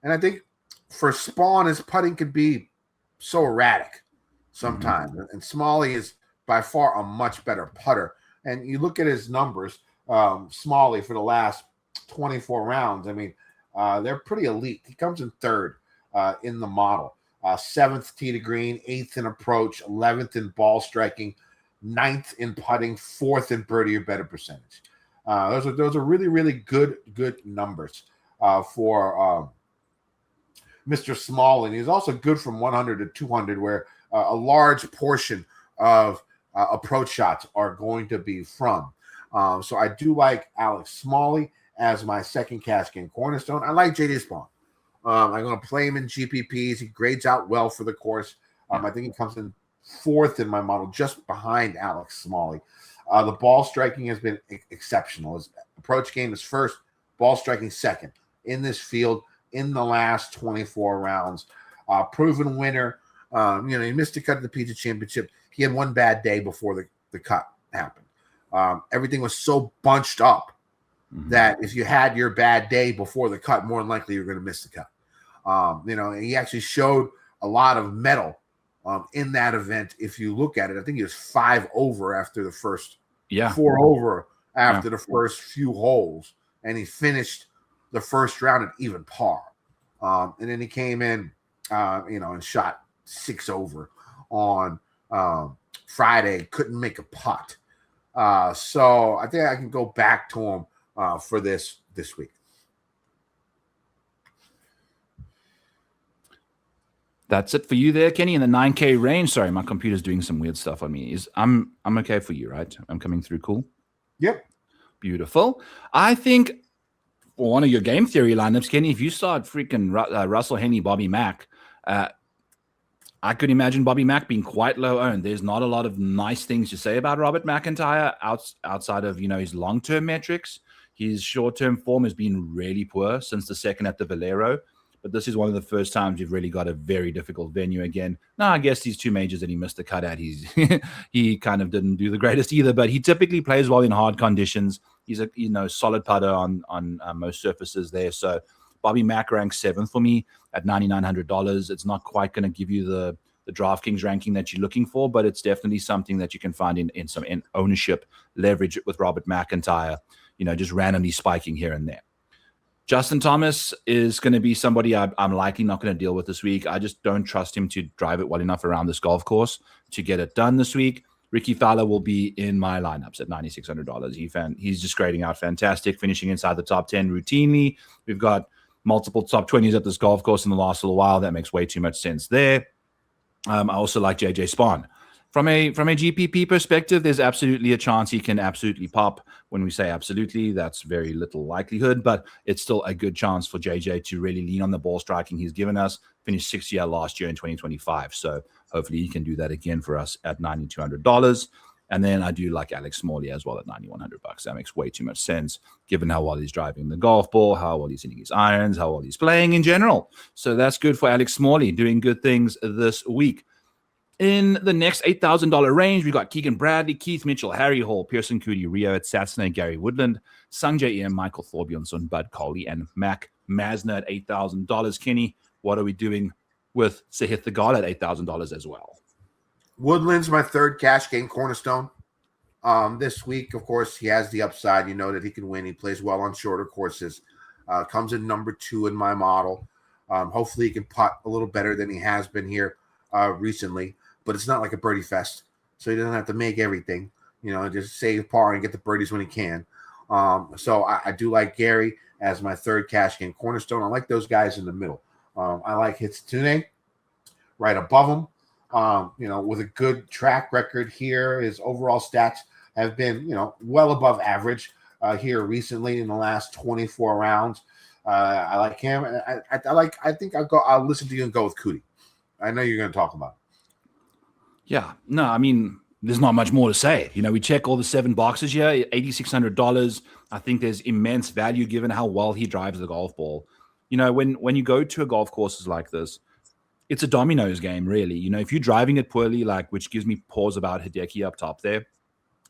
and I think for Spahn, his putting could be so erratic sometimes. Mm-hmm. And Smalley is by far a much better putter. And you look at his numbers, Smalley for the last 24 rounds, they're pretty elite. He comes in third in the model. 7th tee to green, 8th in approach, 11th in ball striking, 9th in putting, 4th in birdie or better percentage. Those are really, really good numbers for Mr. Smalley. He's also good from 100 to 200, where a large portion of approach shots are going to be from. So I do like Alex Smalley as my second cash game cornerstone. I like JJ Spahn. I'm going to play him in GPPs. He grades out well for the course. I think he comes in 4th in my model, just behind Alex Smalley. The ball striking has been exceptional. His approach game is first, ball striking second in this field in the last 24 rounds. Proven winner. He missed a cut at the PGA Championship. He had one bad day before the cut happened. Everything was so bunched up that if you had your bad day before the cut, more than likely you're going to miss the cut. And he actually showed a lot of mettle in that event. If you look at it, I think he was 5 over after the first, 4 over after the first few holes, and he finished the first round at even par. And then he came in, and shot 6 over on Friday, couldn't make a putt. So I think I can go back to him for this week. That's it for you there, Kenny, in the 9K range. Sorry, my computer's doing some weird stuff on me. I'm okay for you, right? I'm coming through cool? Yep. Beautiful. I think for one of your game theory lineups, Kenny, if you start freaking Russell Henley, Bobby Mack, I could imagine Bobby Mack being quite low owned. There's not a lot of nice things to say about Robert McIntyre outside of, his long-term metrics. His short-term form has been really poor since the second at the Valero. But this is one of the first times you've really got a very difficult venue again. Now, I guess these 2 majors that he missed the cut at, he kind of didn't do the greatest either, but he typically plays well in hard conditions. He's a solid putter on most surfaces there. So Bobby Mack ranks 7th for me at $9,900. It's not quite going to give you the the DraftKings ranking that you're looking for, but it's definitely something that you can find in some ownership leverage with Robert McIntyre, just randomly spiking here and there. Justin Thomas is going to be somebody I'm likely not going to deal with this week. I just don't trust him to drive it well enough around this golf course to get it done this week. Ricky Fowler will be in my lineups at $9,600. He's just grading out fantastic, finishing inside the top 10 routinely. We've got multiple top 20s at this golf course in the last little while. That makes way too much sense there. I also like JJ Spahn. From a GPP perspective, there's absolutely a chance he can absolutely pop. When we say absolutely, that's very little likelihood, but it's still a good chance for JJ to really lean on the ball striking he's given us. Finished 6th last year in 2025, so hopefully he can do that again for us at $9,200. And then I do like Alex Smalley as well at $9,100. That makes way too much sense, given how well he's driving the golf ball, how well he's hitting his irons, how well he's playing in general. So that's good for Alex Smalley, doing good things this week. In the next $8,000 range, we got Keegan Bradley, Keith Mitchell, Harry Hall, Pearson Coody, Rio at Satsune, Gary Woodland, Sungjae Im, Michael Thorbjornsson, Bud Coley, and Mac Masner at $8,000. Kenny, what are we doing with Sahith Theegala at $8,000 as well? Woodland's my third cash game cornerstone. This week, of course, he has the upside. That he can win. He plays well on shorter courses. Comes in number 2 in my model. Hopefully he can putt a little better than he has been here recently. But it's not like a birdie fest, so he doesn't have to make everything. Just save par and get the birdies when he can. So I do like Gary as my third cash game cornerstone. I like those guys in the middle. I like Hitsune right above him. With a good track record here, his overall stats have been well above average here recently in the last 24 rounds. I like him. I think I'll listen to you and go with Coody. I know you're going to talk about it. Yeah, no, I mean, there's not much more to say. We check all the 7 boxes here, $8,600. I think there's immense value given how well he drives the golf ball. When you go to a golf courses like this, it's a dominoes game, really. If you're driving it poorly, which gives me pause about Hideki up top there,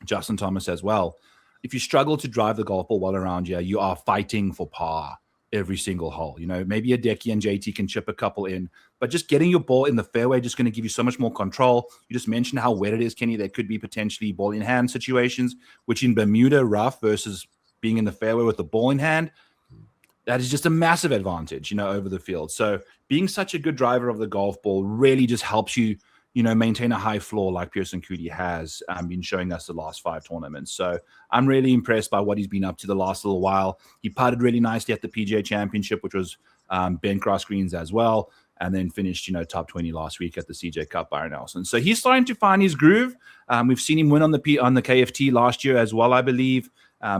Justin Thomas as well. If you struggle to drive the golf ball well around here, you are fighting for par every single hole. Maybe Hideki and JT can chip a couple in, but just getting your ball in the fairway just going to give you so much more control. You just mentioned how wet it is, Kenny. There could be potentially ball in hand situations, which in Bermuda rough versus being in the fairway with the ball in hand, that is just a massive advantage, over the field. So being such a good driver of the golf ball really just helps you, maintain a high floor like Pearson Coody has been showing us the last 5 tournaments. So I'm really impressed by what he's been up to the last little while. He putted really nicely at the PGA Championship, which was bent cross greens as well, and then finished, top 20 last week at the CJ Cup, Byron Nelson. So he's starting to find his groove. We've seen him win on the KFT last year as well, I believe.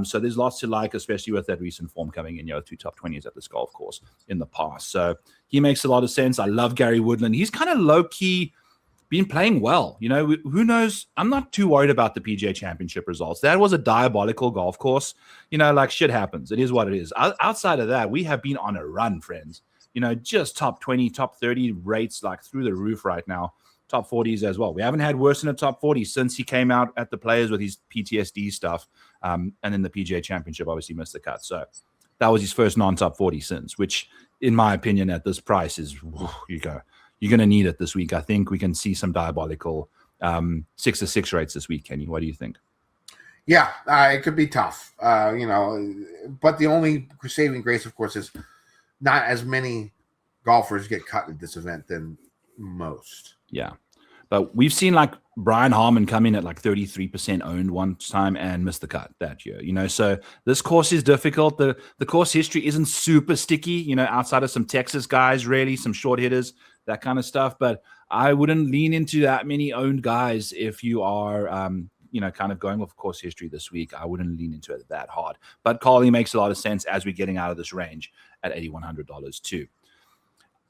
So there's lots to like, especially with that recent form coming in, 2 top 20s at this golf course in the past. So he makes a lot of sense. I love Gary Woodland. He's kind of low-key been playing well. Who knows? I'm not too worried about the PGA Championship results. That was a diabolical golf course. Shit happens. It is what it is. Outside of that, we have been on a run, friends. Just top 20, top 30 rates through the roof right now. Top 40s as well. We haven't had worse than a top 40 since he came out at the Players with his PTSD stuff. And then the PGA Championship obviously missed the cut. So that was his first non-top 40 since, which in my opinion at this price is, you're going to need it this week. I think we can see some diabolical 6-6 rates this week, Kenny. What do you think? Yeah, it could be tough, but the only saving grace, of course, is not as many golfers get cut at this event than most. Yeah, but we've seen Brian Harmon come in at 33% owned one time and miss the cut that year, so this course is difficult. The course history isn't super sticky, outside of some Texas guys, really, some short hitters, that kind of stuff. But I wouldn't lean into that many owned guys if you are, kind of going with course history this week. I wouldn't lean into it that hard. But Carly makes a lot of sense as we're getting out of this range at $8,100 too.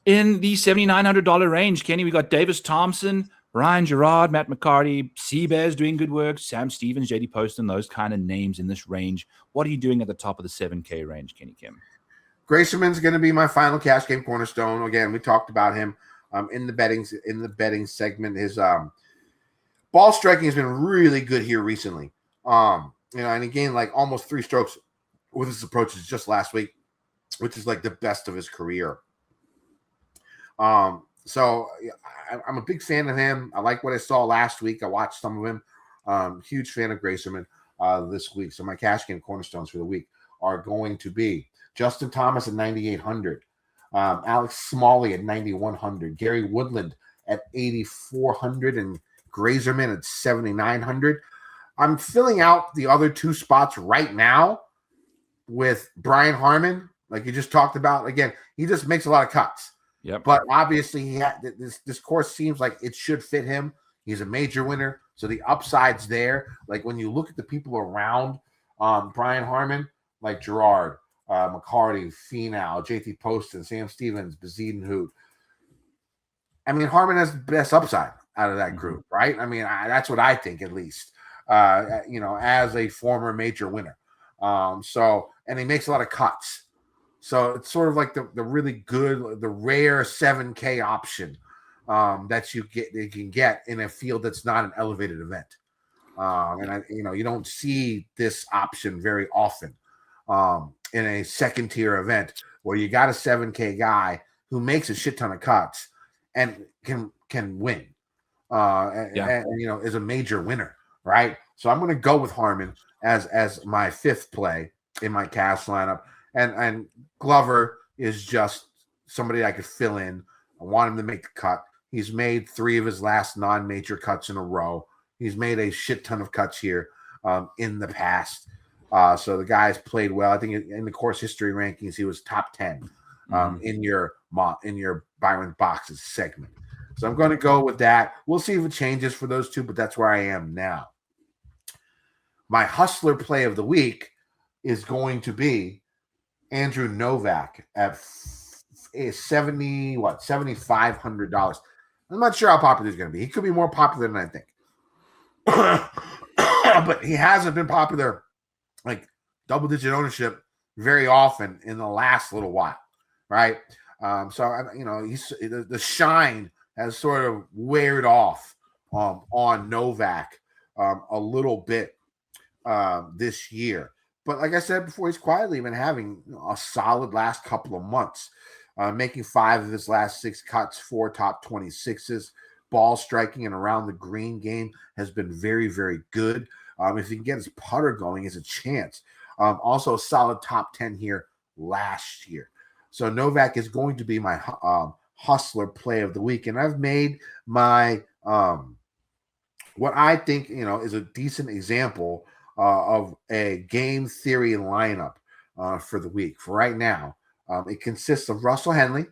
In the $7,900 range, Kenny, we got Davis Thompson, Ryan Gerard, Matt McCarty, Seabears doing good work, Sam Stevens, JD Poston, those kind of names in this range. What are you doing at the top of the 7K range, Kenny Kim? Graceman's going to be my final cash game cornerstone. Again, we talked about him in the betting segment. His ball striking has been really good here recently. And he gained almost 3 strokes with his approaches just last week, which is the best of his career. So I'm a big fan of him. I like what I saw last week. I watched some of him. Huge fan of Grayserman this week. So my cash game cornerstones for the week are going to be Justin Thomas at 9,800, Alex Smalley at 9,100, Gary Woodland at 8,400, and Grayserman at 7,900. I'm filling out the other two spots right now with Brian Harman, like you just talked about. Again, he just makes a lot of cuts. Yep. But obviously, he had this course seems like it should fit him. He's a major winner, so the upside's there. Like when you look at the people around Brian Harman, like Gerard, McCarty, Finau, JT Poston, Sam Stevens, Bazine Hoot. I mean, Harman has the best upside out of that group, right? I mean, that's what I think, at least. As a former major winner, and he makes a lot of cuts. So it's sort of like the really good, the rare 7K option that you can get in a field that's not an elevated event. You don't see this option very often in a second tier event where you got a 7K guy who makes a shit ton of cuts and can win. Is a major winner, right? So I'm going to go with Harman as my fifth play in my cash lineup. And Glover is just somebody I could fill in. I want him to make the cut. He's made 3 of his last non-major cuts in a row. He's made a shit ton of cuts here in the past. So the guy's played well. I think in the course history rankings, he was top 10 in your Byron boxes segment. So I'm going to go with that. We'll see if it changes for those two, but that's where I am now. My hustler play of the week is going to be Andrew Novak at $7,500. I'm not sure how popular he's going to be. He could be more popular than I think. But he hasn't been popular, like double-digit ownership, very often in the last little while, right? The shine has sort of weared off on Novak a little bit this year. But like I said before, he's quietly been having a solid last couple of months, making 5 of his last 6 cuts, 4 top 26s. Ball striking and around the green game has been very, very good. If he can get his putter going, has a chance. Also, a solid top 10 here last year. So Novak is going to be my hustler play of the week. And I've made my what I think is a decent example of a game theory lineup for the week. For right now, it consists of Russell Henley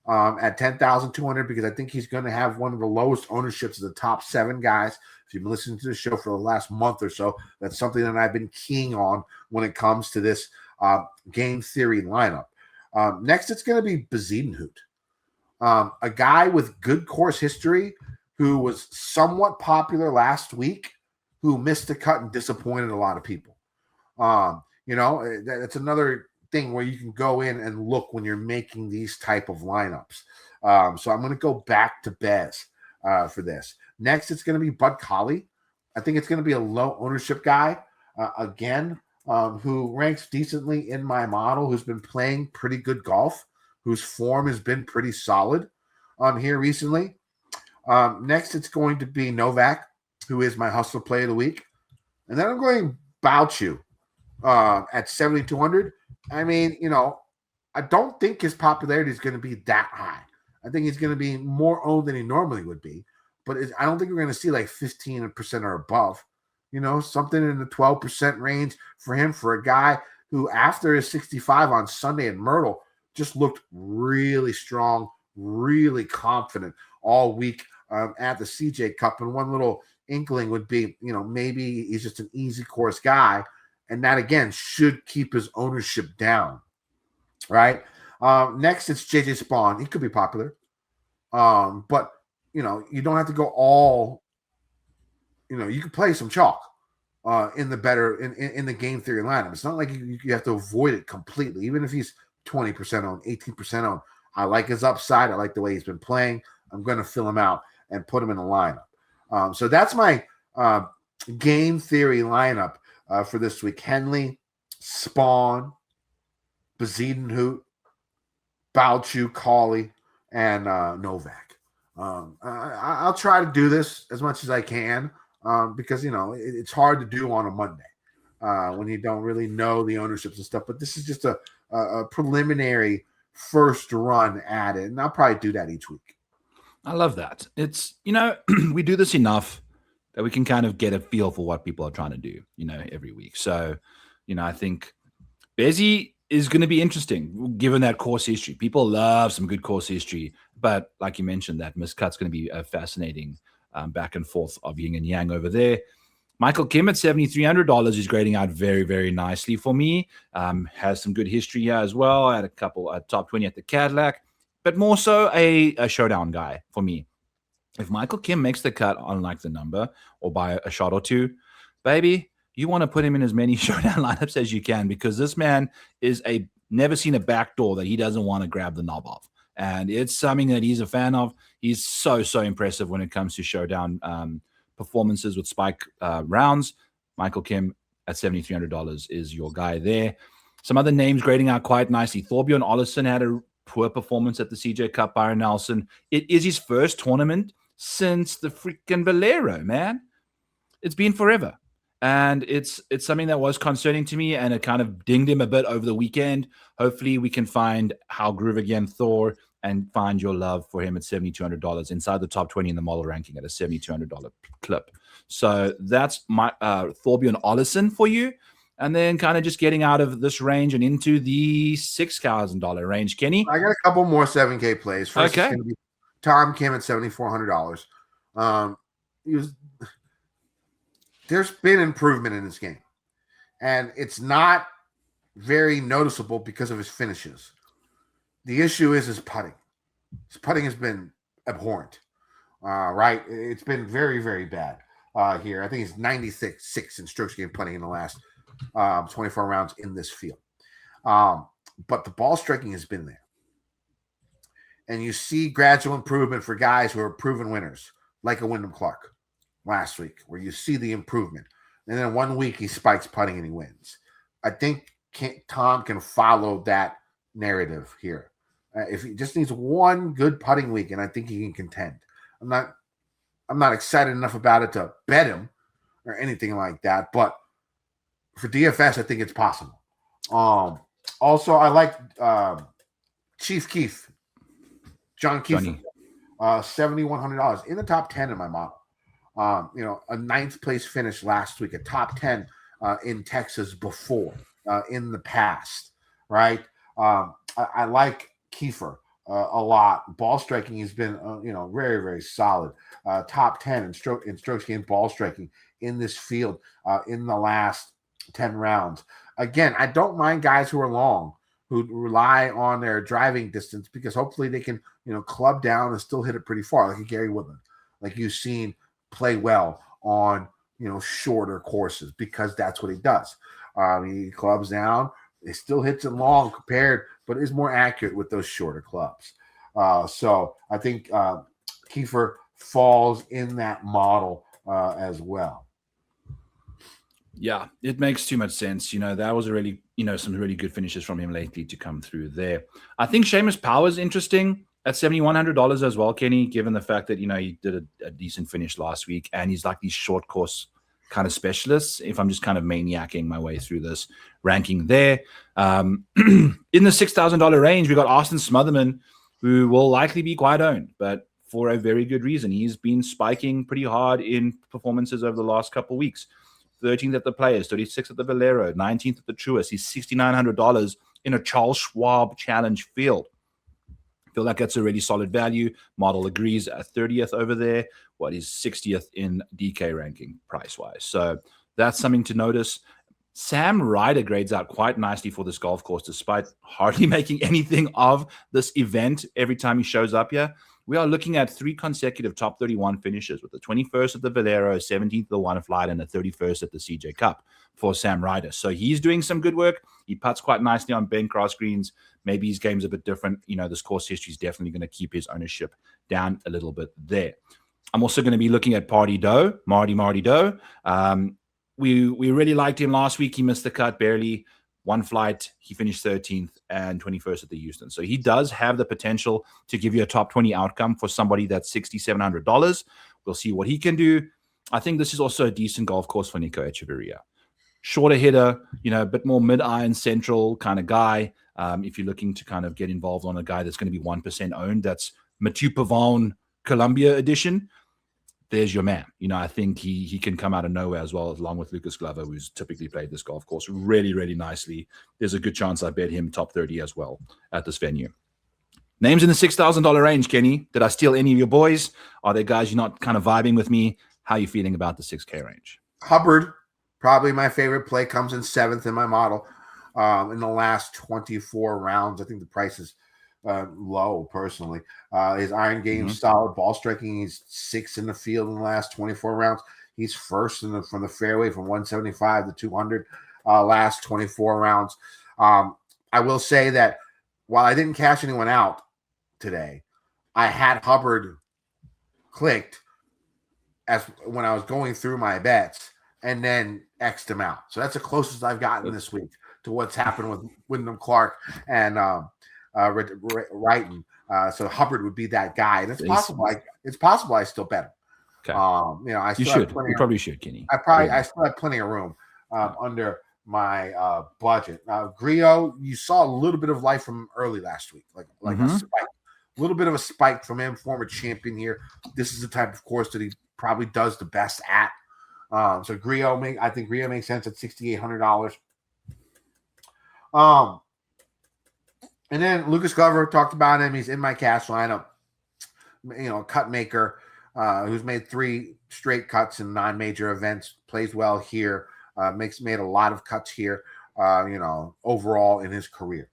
at 10,200 because I think he's going to have one of the lowest ownerships of the top 7 guys. If you've been listening to the show for the last month or so, that's something that I've been keying on when it comes to this game theory lineup. Next, it's going to be Bazine Hoot, a guy with good course history who was somewhat popular last week, who missed the cut and disappointed a lot of people. That's another thing where you can go in and look when you're making these type of lineups. So I'm going to go back to Bez for this. Next, it's going to be Bud Colley. I think it's going to be a low ownership guy, who ranks decently in my model, who's been playing pretty good golf, whose form has been pretty solid here recently. Next, it's going to be Novak, who is my hustle play of the week. And then I'm going Bouchu at 7,200. I mean, I don't think his popularity is going to be that high. I think he's going to be more owned than he normally would be. But I don't think we're going to see like 15% or above. Something in the 12% range for him, for a guy who, after his 65 on Sunday in Myrtle, just looked really strong, really confident all week at the CJ Cup. And one little inkling would be, maybe he's just an easy course guy. And that, again, should keep his ownership down, right? Next, it's JJ Spawn. He could be popular. But, you don't have to go all, you can play some chalk in the game theory lineup. It's not like you have to avoid it completely. Even if he's 20% on, 18% on, I like his upside. I like the way he's been playing. I'm going to fill him out and put him in the lineup. So that's my game theory lineup for this week. Henley, Spawn, Bazine Hoot, Bouchu, Colley, and Novak. I'll try to do this as much as I can because, it's hard to do on a Monday when you don't really know the ownerships and stuff. But this is just a preliminary first run at it, and I'll probably do that each week. I love that. It's, we do this enough that we can kind of get a feel for what people are trying to do, every week. So, I think Bezzy is going to be interesting given that course history. People love some good course history, but like you mentioned, that miscut's going to be a fascinating back and forth of yin and yang over there. Michael Kim at $7,300 is grading out very, very nicely for me. Has some good history here as well. I had a couple top 20 at the Cadillac, but more so a showdown guy for me. If Michael Kim makes the cut on like the number or by a shot or two, baby, you want to put him in as many showdown lineups as you can, because this man is never seen a backdoor that he doesn't want to grab the knob of. And it's something that he's a fan of. He's so, so impressive when it comes to showdown performances with spike rounds. Michael Kim at $7,300 is your guy there. Some other names grading out quite nicely. Thorbjorn Olesen had a poor performance at the CJ Cup. Byron Nelson. It is his first tournament since the freaking Valero, man. It's been forever. And it's something that was concerning to me, and it kind of dinged him a bit over the weekend. Hopefully we can find how groove again Thor and find your love for him at $7,200 inside the top 20 in the model ranking at a $7,200 clip. So that's my Thorbjorn Olesen for you. And then kind of just getting out of this range and into the $6,000 range. Kenny? I got a couple more 7K plays. First, okay. It's going to be Tom Kim at $7,400. There's been improvement in this game, and it's not very noticeable because of his finishes. The issue is his putting. His putting has been abhorrent, right? It's been very, very bad here. I think he's 96 in strokes gained putting in the last 24 rounds in this field. But the ball striking has been there. And you see gradual improvement for guys who are proven winners, like a Wyndham Clark last week, where you see the improvement. And then 1 week he spikes putting and he wins. I think Tom can follow that narrative here. If he just needs one good putting week, and I think he can contend. I'm not excited enough about it to bet him or anything like that, but for DFS, I think it's possible. Also, I like Chief Keef, John Keefe, $7,100 in the top 10 in my model. A ninth place finish last week, a top 10 in Texas before in the past, right? I like Kiefer a lot. Ball striking has been, very, very solid. Top 10 in strokes gained ball striking in this field in the last 10 rounds. Again, I don't mind guys who are long, who rely on their driving distance, because hopefully they can, club down and still hit it pretty far, like a Gary Woodland, like you've seen play well on, shorter courses, because that's what he does. He clubs down, he still hits it long compared, but is more accurate with those shorter clubs. So I think Kiefer falls in that model as well. Yeah, it makes too much sense. That was a really, some really good finishes from him lately to come through there. I think Seamus Power is interesting at $7,100 as well, Kenny, given the fact that, he did a decent finish last week, and he's like these short course kind of specialists, if I'm just kind of maniacing my way through this ranking there. In the $6,000 range, we got Austin Smotherman, who will likely be quite owned, but for a very good reason. He's been spiking pretty hard in performances over the last couple of weeks. 13th at the Players, 36th at the Valero, 19th at the Truist. He's $6,900 in a Charles Schwab Challenge field. I feel like that's a really solid value. Model agrees at 30th over there. What is 60th in DK ranking price-wise. So that's something to notice. Sam Ryder grades out quite nicely for this golf course, despite hardly making anything of this event every time he shows up here. We are looking at 3 consecutive top 31 finishes, with the 21st at the Valero, 17th at the One Flight, and the 31st at the CJ Cup for Sam Ryder. So he's doing some good work. He putts quite nicely on bent cross greens. Maybe his game's a bit different. This course history is definitely going to keep his ownership down a little bit there. I'm also going to be looking at Marty Doe. We really liked him last week. He missed the cut barely. one flight, he finished 13th and 21st at the Houston. So he does have the potential to give you a top 20 outcome for somebody that's $6,700. We'll see what he can do. I think this is also a decent golf course for Nico Echeverria. Shorter hitter, a bit more mid-iron central kind of guy. If you're looking to kind of get involved on a guy that's going to be 1% owned, that's Mathieu Pavon Columbia edition. There's your man. I think he can come out of nowhere as well, along with Lucas Glover, who's typically played this golf course really, really nicely. There's a good chance I bet him top 30 as well at this venue. Names in the $6,000 range, Kenny. Did I steal any of your boys? Are there guys you're not kind of vibing with me? How are you feeling about the 6K range? Hubbard, probably my favorite play, comes in 7th in my model. In the last 24 rounds, I think the price is low, personally. His iron game solid, ball striking, he's 6th in the field in the last 24 rounds. He's first from the fairway from 175 to 200 last 24 rounds. I will say that while I didn't cash anyone out today, I had Hubbard clicked as when I was going through my bets and then X'd him out. So that's the closest I've gotten this week to what's happened with Wyndham Clark and Wrighton. So Hubbard would be that guy, and it's possible I still bet him. Okay. I still you probably should, Kenny. I still have plenty of room under my budget. Griot, you saw a little bit of life from early last week, like a spike, a little bit of a spike from him, former champion here. This is the type of course that he probably does the best at. So I think Griot makes sense at $6,800. And then Lucas Glover, talked about him. He's in my cash lineup. Cut maker who's made 3 straight cuts in non-major events, plays well here, made a lot of cuts here, overall in his career.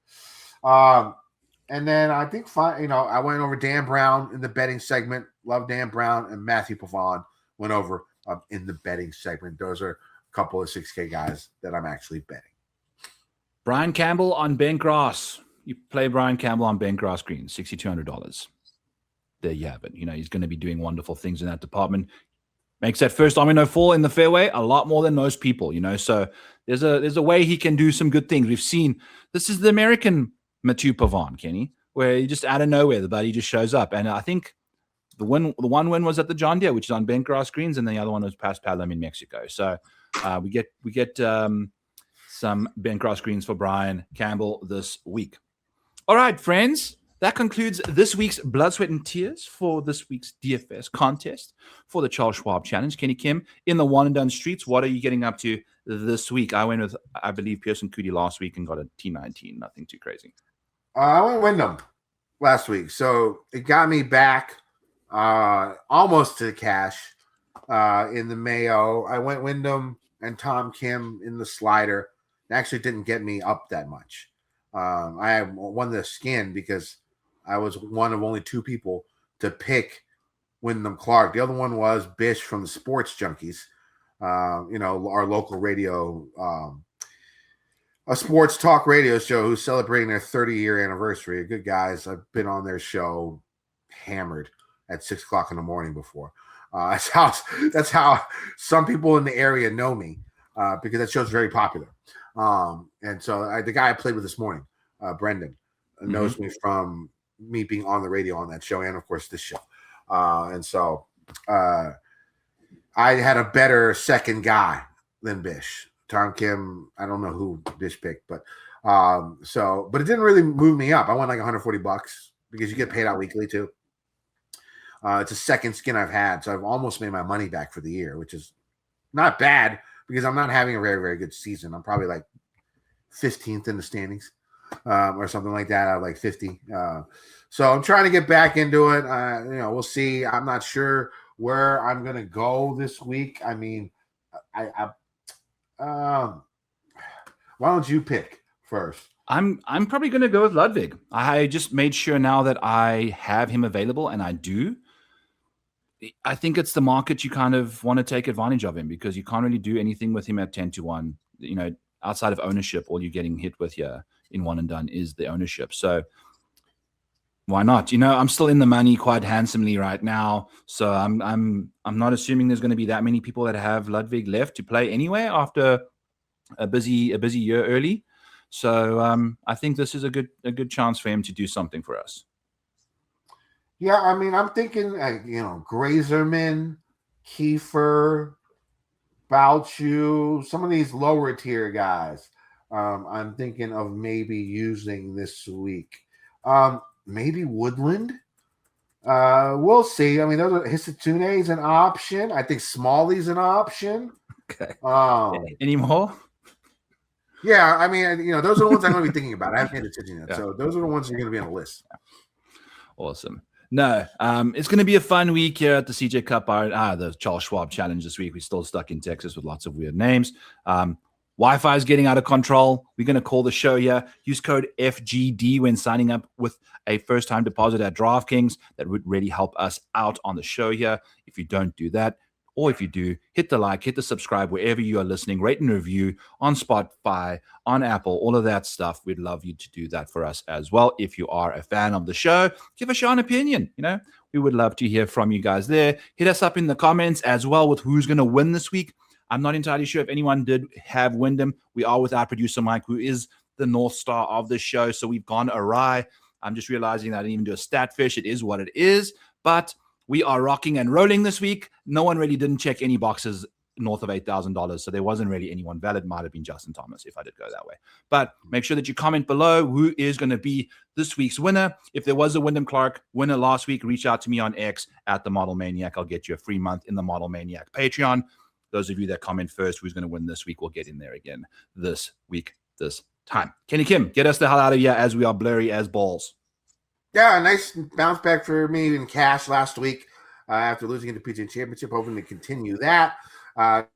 And then I think, I went over Dan Brown in the betting segment. Love Dan Brown, and Mathieu Pavon went over in the betting segment. Those are a couple of 6K guys that I'm actually betting. Brian Campbell on bent grass. You play Brian Campbell on bent grass greens, $6,200. There you have it. He's going to be doing wonderful things in that department. Makes that first domino fall in the fairway a lot more than most people, So there's a way he can do some good things. We've seen this is the American Mathieu Pavon, Kenny, where he just out of nowhere, the buddy just shows up. And I think the one win was at the John Deere, which is on bent grass greens, and the other one was past Palom in Mexico. So we get some bent grass greens for Brian Campbell this week. All right, friends, that concludes this week's Blood, Sweat, and Tears for this week's DFS contest for the Charles Schwab Challenge. Kenny Kim, in the one and done streets, what are you getting up to this week? I went with, I believe, Pearson Coody last week and got a T19. Nothing too crazy. I went Wyndham last week, so it got me back almost to the cash in the Mayo. I went Wyndham and Tom Kim in the slider. It actually didn't get me up that much. I won the skin because I was one of only 2 people to pick Wyndham Clark. The other one was Bish from the Sports Junkies, our local radio, a sports talk radio show who's celebrating their 30-year anniversary. Good guys. I've been on their show hammered at 6 o'clock in the morning before. That's how some people in the area know me because that show's very popular. And so the guy I played with this morning, Brendan, knows me from me being on the radio on that show and, of course, this show. And so I had a better second guy than Bish. Tom Kim, I don't know who Bish picked, but it didn't really move me up. I won like $140 because you get paid out weekly too. It's a second skin I've had, so I've almost made my money back for the year, which is not bad because I'm not having a very, very good season. I'm probably like 15th in the standings or something like that. I have like 50. So I'm trying to get back into it. We'll see. I'm not sure where I'm going to go this week. I mean, why don't you pick first? I'm probably going to go with Ludwig. I just made sure now that I have him available, and I do. I think it's the market you kind of want to take advantage of him because you can't really do anything with him at 10-1. Outside of ownership, all you're getting hit with here in one and done is the ownership. So why not? I'm still in the money quite handsomely right now. So I'm not assuming there's going to be that many people that have Ludwig left to play anyway after a busy year early. So I think this is a good chance for him to do something for us. Yeah, I mean, I'm thinking, Grazerman, Kiefer, Bouchu, some of these lower tier guys. I'm thinking of maybe using this week. Maybe Woodland. We'll see. I mean, those are Hisatune's an option. I think Smalley's an option. Okay. Any more? Yeah, I mean, those are the ones I'm going to be thinking about. I haven't paid attention yet. Yeah. So those are the ones that are going to be on the list. Awesome. No, it's going to be a fun week here at the CJ Cup, the Charles Schwab Challenge this week. We're still stuck in Texas with lots of weird names. Wi-Fi is getting out of control. We're going to call the show here. Use code FGD when signing up with a first-time deposit at DraftKings. That would really help us out on the show here. If you don't do that, or if you do, hit the like, hit the subscribe wherever you are listening, rate and review on Spotify, on Apple, all of that stuff. We'd love you to do that for us as well. If you are a fan of the show, give us your own opinion. We would love to hear from you guys there. Hit us up in the comments as well with who's going to win this week. I'm not entirely sure if anyone did have Wyndham. We are with our producer, Mike, who is the North Star of the show. So we've gone awry. I'm just realizing that I didn't even do a stat fish. It is what it is. But we are rocking and rolling this week. No one really didn't check any boxes north of $8,000. So there wasn't really anyone valid. Might have been Justin Thomas if I did go that way. But make sure that you comment below who is going to be this week's winner. If there was a Wyndham Clark winner last week, reach out to me on X at the Model Maniac. I'll get you a free month in the Model Maniac Patreon. Those of you that comment first, who's going to win this week, will get in there again this week, this time. Kenny Kim, get us the hell out of here as we are blurry as balls. Yeah, a nice bounce back for me in cash last week after losing in the PGA Championship. Hoping to continue that. The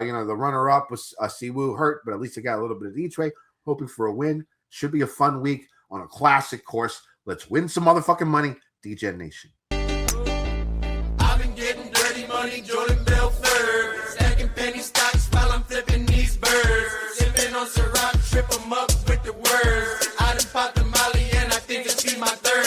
runner-up was Siwoo hurt, but at least I got a little bit of each way. Hoping for a win. Should be a fun week on a classic course. Let's win some motherfucking money, DJ Nation. I've been getting dirty money, Jordan Belfort. Stacking penny stocks while I'm flipping these birds. Sipping on Ciroc, trip 'em up with the words. I done popped the Molly and I think it's be my third.